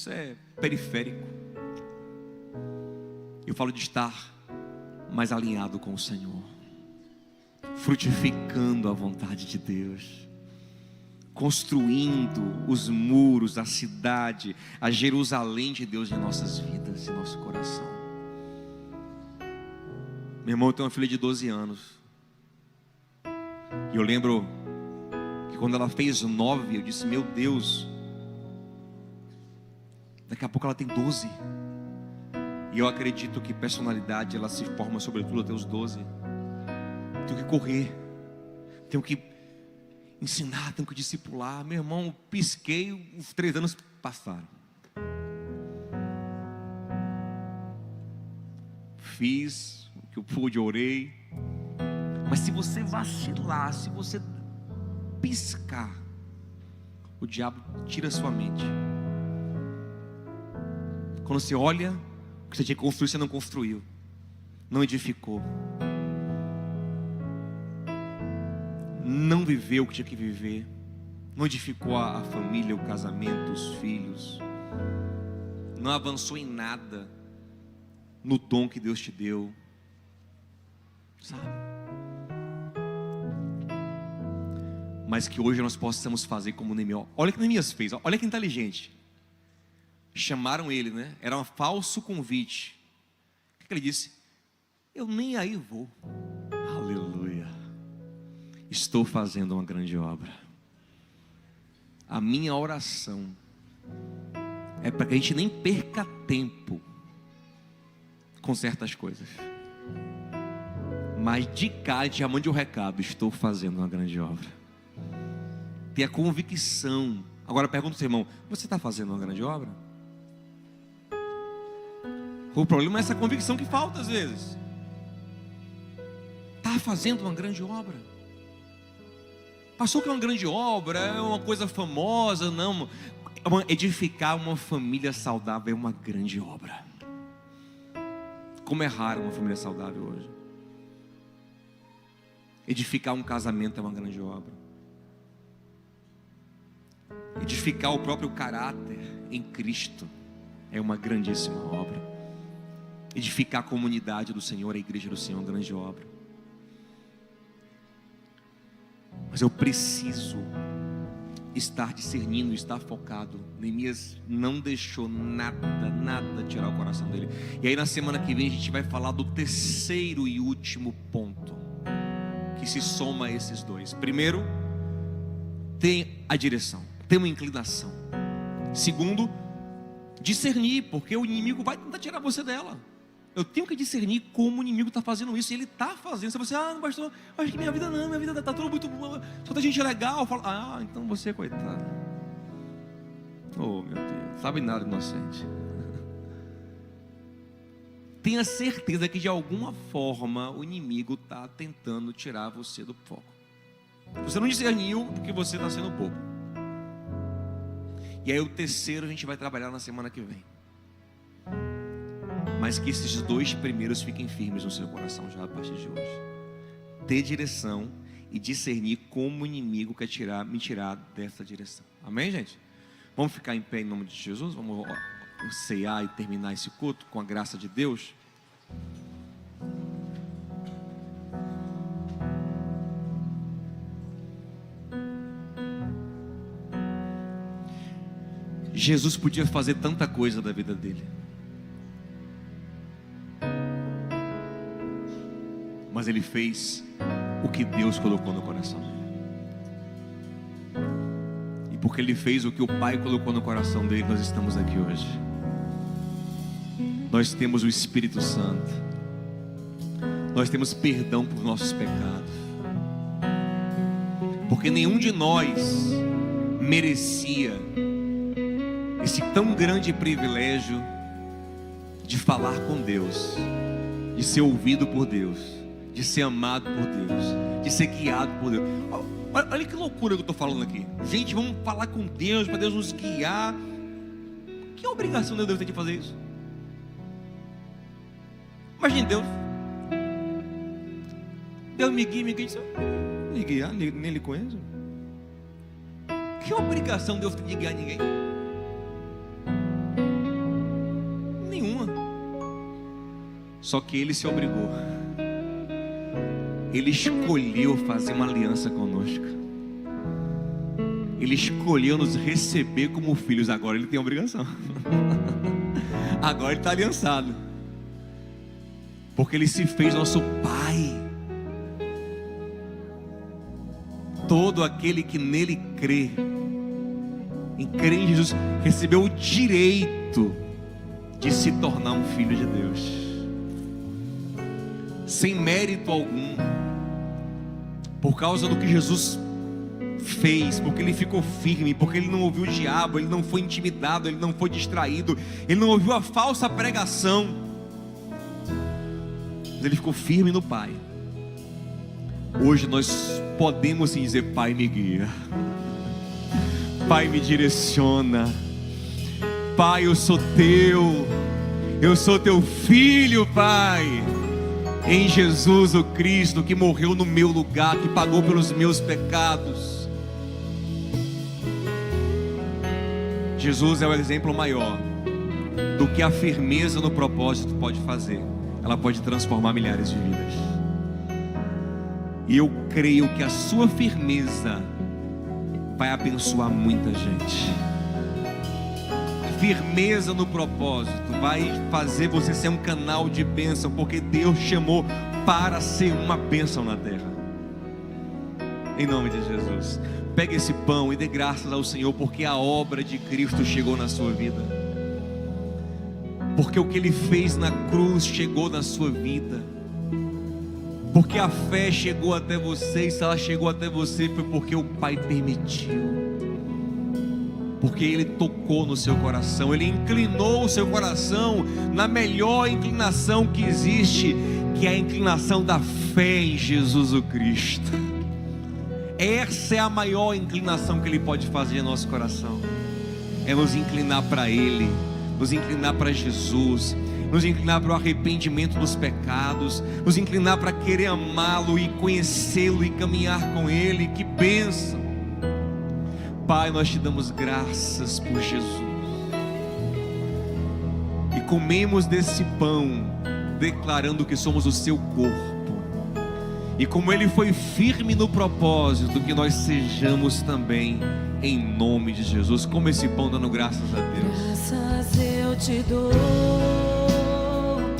é periférico. Eu falo de estar mais alinhado com o Senhor, frutificando a vontade de Deus, construindo os muros, a cidade, a Jerusalém de Deus em nossas vidas, em nosso coração. Meu irmão tem uma filha de 12 anos. E eu lembro que quando ela fez 9, eu disse: meu Deus, daqui a pouco ela tem 12. E eu acredito que personalidade, ela se forma sobretudo até os 12. Tenho que correr, tenho que ensinar, tenho que discipular. Meu irmão, pisquei, os 3 anos passaram. Fiz o que eu pude, orei. Mas se você vacilar, se você piscar, o diabo tira a sua mente. Quando você olha, o que você tinha que construir, você não construiu, não edificou, não viveu o que tinha que viver, não edificou a família, o casamento, os filhos, não avançou em nada no dom que Deus te deu, sabe? Mas que hoje nós possamos fazer como Neemias. Olha o que Neemias fez, olha que inteligente. Chamaram ele, né? Era um falso convite. O que ele disse? Eu nem aí vou. Aleluia. Estou fazendo uma grande obra. A minha oração é para que a gente nem perca tempo com certas coisas. Mas de cá já mande o recado: estou fazendo uma grande obra. Ter a convicção. Agora pergunta ao seu irmão: você está fazendo uma grande obra? O problema é essa convicção que falta às vezes. Está fazendo uma grande obra? Passou que é uma grande obra, é uma coisa famosa? Não. Edificar uma família saudável é uma grande obra. Como é raro uma família saudável hoje. Edificar um casamento é uma grande obra. Edificar o próprio caráter em Cristo é uma grandíssima obra. Edificar a comunidade do Senhor, a igreja do Senhor, é uma grande obra. Mas eu preciso estar discernindo, estar focado. Neemias não deixou nada tirar o coração dele. E aí na semana que vem a gente vai falar do terceiro e último ponto, que se soma a esses dois. Primeiro, tem a direção, tem uma inclinação. Segundo, discernir, porque o inimigo vai tentar tirar você dela. Eu tenho que discernir como o inimigo está fazendo isso. E ele está fazendo. Se você, não, pastor, acho que minha vida está tudo muito boa, só tem gente legal. Fala, então você, coitado. Oh, meu Deus, sabe nada, inocente. Tenha certeza que de alguma forma o inimigo está tentando tirar você do foco. Você não discerniu porque você está sendo bobo. E aí o terceiro a gente vai trabalhar na semana que vem. Mas que esses 2 primeiros fiquem firmes no seu coração já a partir de hoje. Ter direção e discernir como o inimigo quer me tirar dessa direção. Amém, gente? Vamos ficar em pé em nome de Jesus? Vamos ceiar e terminar esse culto com a graça de Deus. Jesus podia fazer tanta coisa da vida dele, mas ele fez o que Deus colocou no coração dele. E porque ele fez o que o Pai colocou no coração dele, nós estamos aqui hoje. Nós temos o Espírito Santo, nós temos perdão por nossos pecados, porque nenhum de nós merecia esse tão grande privilégio de falar com Deus, de ser ouvido por Deus, de ser amado por Deus, de ser guiado por Deus. Olha que loucura que eu estou falando aqui. Gente, vamos falar com Deus, para Deus nos guiar. Que obrigação Deus tem de fazer isso? Imagine Deus me guia, me guiar, nem lhe conheço. Que obrigação Deus tem de guiar ninguém? Nenhuma. Só que Ele se obrigou. Ele escolheu fazer uma aliança conosco. Ele escolheu nos receber como filhos. Agora Ele tem obrigação. Agora Ele está aliançado. Porque Ele se fez nosso Pai. Todo aquele que nele crê, em Jesus, recebeu o direito de se tornar um filho de Deus, sem mérito algum, por causa do que Jesus fez, porque Ele ficou firme, porque Ele não ouviu o diabo, Ele não foi intimidado, Ele não foi distraído, Ele não ouviu a falsa pregação, mas Ele ficou firme no Pai. Hoje nós podemos sim dizer: Pai, me guia, Pai, me direciona, Pai, eu sou teu filho, Pai, em Jesus o Cristo, que morreu no meu lugar, que pagou pelos meus pecados. Jesus é o exemplo maior do que a firmeza no propósito pode fazer. Ela pode transformar milhares de vidas. E eu creio que a sua firmeza vai abençoar muita gente. Firmeza no propósito vai fazer você ser um canal de bênção, porque Deus chamou para ser uma bênção na terra. Em nome de Jesus, pegue esse pão e dê graças ao Senhor, porque a obra de Cristo chegou na sua vida, porque o que Ele fez na cruz chegou na sua vida, porque a fé chegou até você. E se ela chegou até você, foi porque o Pai permitiu, porque Ele tocou no seu coração, Ele inclinou o seu coração na melhor inclinação que existe, que é a inclinação da fé em Jesus o Cristo. Essa é a maior inclinação que Ele pode fazer em nosso coração, é nos inclinar para Ele, nos inclinar para Jesus, nos inclinar para o arrependimento dos pecados, nos inclinar para querer amá-lo e conhecê-lo e caminhar com Ele. Que bênção! Pai, nós te damos graças por Jesus, e comemos desse pão, declarando que somos o seu corpo, e como Ele foi firme no propósito, que nós sejamos também, em nome de Jesus. Como esse pão, dando graças a Deus. Graças eu te dou,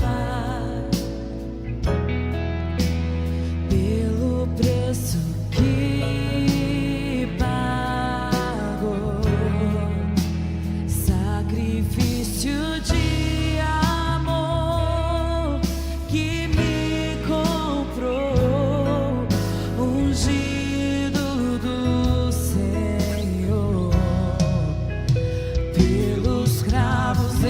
Pai, pelo preço que pagou, sacrifício de amor que me comprou, ungido do Senhor, pelos cravos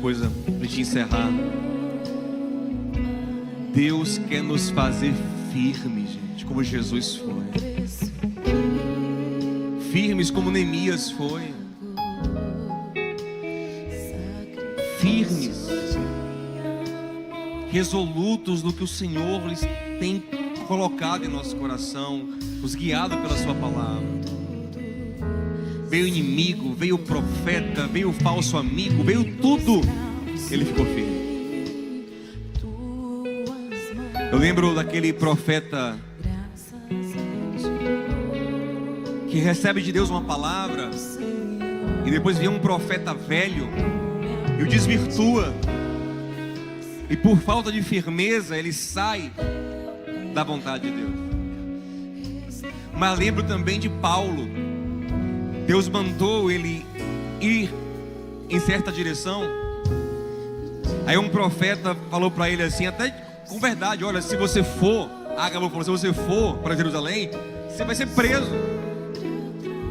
coisa para a gente encerrar. Deus quer nos fazer firmes, gente, como Jesus foi. Firmes como Neemias foi. Firmes, resolutos no que o Senhor lhes tem colocado em nosso coração, nos guiado pela sua palavra. Veio o inimigo, veio o profeta, veio o falso amigo, veio tudo, ele ficou firme. Eu lembro daquele profeta que recebe de Deus uma palavra e depois vem um profeta velho e o desvirtua, e por falta de firmeza ele sai da vontade de Deus. Mas lembro também de Paulo. Deus mandou ele ir em certa direção, aí um profeta falou para ele assim, até com verdade: olha, se você for, Ágabo falou, se você for para Jerusalém, você vai ser preso.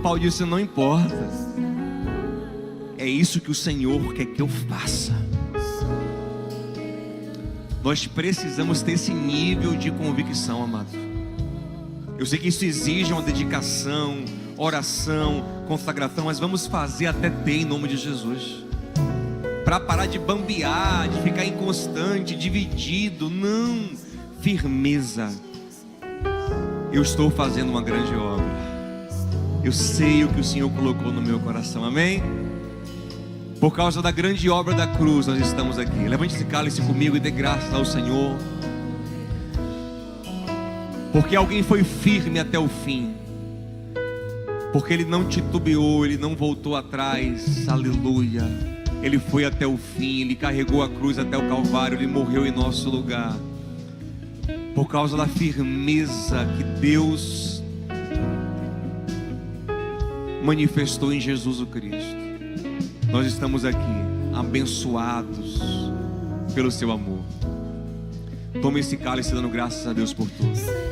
Paulo disse: não importa, é isso que o Senhor quer que eu faça. Nós precisamos ter esse nível de convicção, amado. Eu sei que isso exige uma dedicação, oração, consagração, mas vamos fazer até ter, em nome de Jesus. Para parar de bambear, de ficar inconstante, dividido. Não, firmeza. Eu estou fazendo uma grande obra. Eu sei o que o Senhor colocou no meu coração, amém? Por causa da grande obra da cruz nós estamos aqui. Levante esse cálice comigo e dê graças ao Senhor. Porque alguém foi firme até o fim. Porque ele não titubeou, ele não voltou atrás, aleluia. Ele foi até o fim, ele carregou a cruz até o Calvário, ele morreu em nosso lugar. Por causa da firmeza que Deus manifestou em Jesus o Cristo, nós estamos aqui, abençoados pelo seu amor. Tome esse cálice dando graças a Deus por tudo.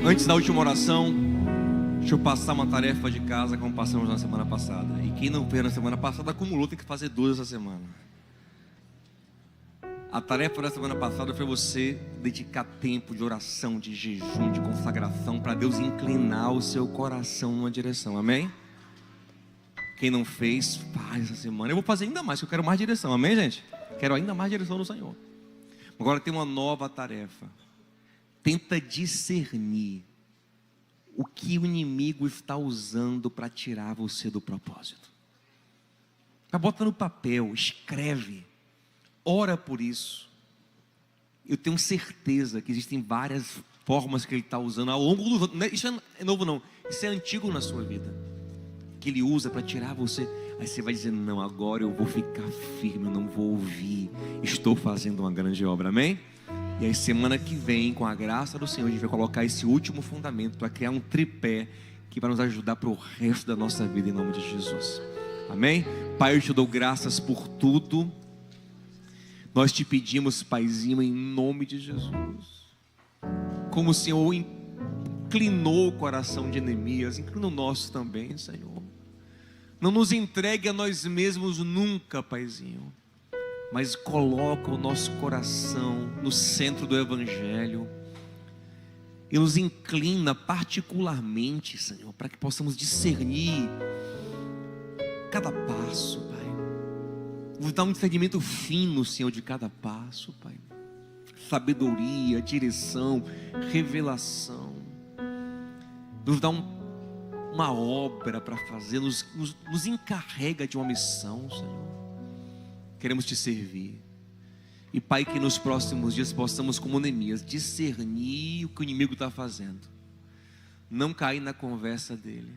Antes da última oração, deixa eu passar uma tarefa de casa como passamos na semana passada. E quem não fez na semana passada acumulou, tem que fazer 2 essa semana. A tarefa da semana passada foi você dedicar tempo de oração, de jejum, de consagração, para Deus inclinar o seu coração numa direção, amém? Quem não fez, faz essa semana. Eu vou fazer ainda mais, porque eu quero mais direção, amém, gente? Quero ainda mais direção do Senhor. Agora tem uma nova tarefa. Tenta discernir o que o inimigo está usando para tirar você do propósito. Bota no papel, escreve, ora por isso. Eu tenho certeza que existem várias formas que ele está usando ao longo do... Isso é novo não, isso é antigo na sua vida, que ele usa para tirar você. Aí você vai dizer: não, agora eu vou ficar firme, eu não vou ouvir, estou fazendo uma grande obra, amém? E aí semana que vem, com a graça do Senhor, a gente vai colocar esse último fundamento para criar um tripé que vai nos ajudar para o resto da nossa vida, em nome de Jesus, amém? Pai, eu te dou graças por tudo. Nós te pedimos, Paizinho, em nome de Jesus, como o Senhor inclinou o coração de Neemias, inclina o nosso também, Senhor. Não nos entregue a nós mesmos nunca, Paizinho, mas coloca o nosso coração no centro do Evangelho e nos inclina particularmente, Senhor, para que possamos discernir cada passo, Pai. Nos dá um discernimento fino, Senhor, de cada passo, Pai. Sabedoria, direção, revelação. Nos dá uma obra para fazer, nos encarrega de uma missão, Senhor. Queremos te servir. E Pai, que nos próximos dias possamos, como Neemias, discernir o que o inimigo está fazendo, não cair na conversa dele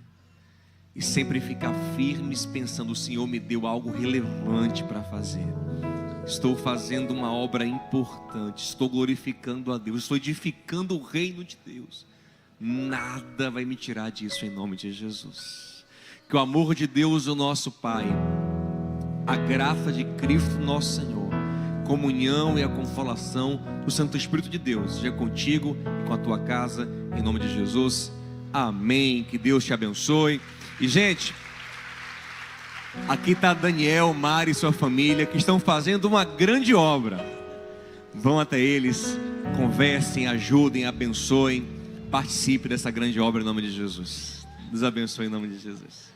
e sempre ficar firmes pensando: o Senhor me deu algo relevante para fazer, estou fazendo uma obra importante, estou glorificando a Deus, estou edificando o reino de Deus. Nada vai me tirar disso, em nome de Jesus. Que o amor de Deus, o nosso Pai, a graça de Cristo nosso Senhor, comunhão e a consolação do Santo Espírito de Deus seja contigo e com a tua casa, em nome de Jesus, amém. Que Deus te abençoe. E gente, aqui está Daniel, Mari e sua família, que estão fazendo uma grande obra. Vão até eles, conversem, ajudem, abençoem, participe dessa grande obra em nome de Jesus. Deus abençoe em nome de Jesus.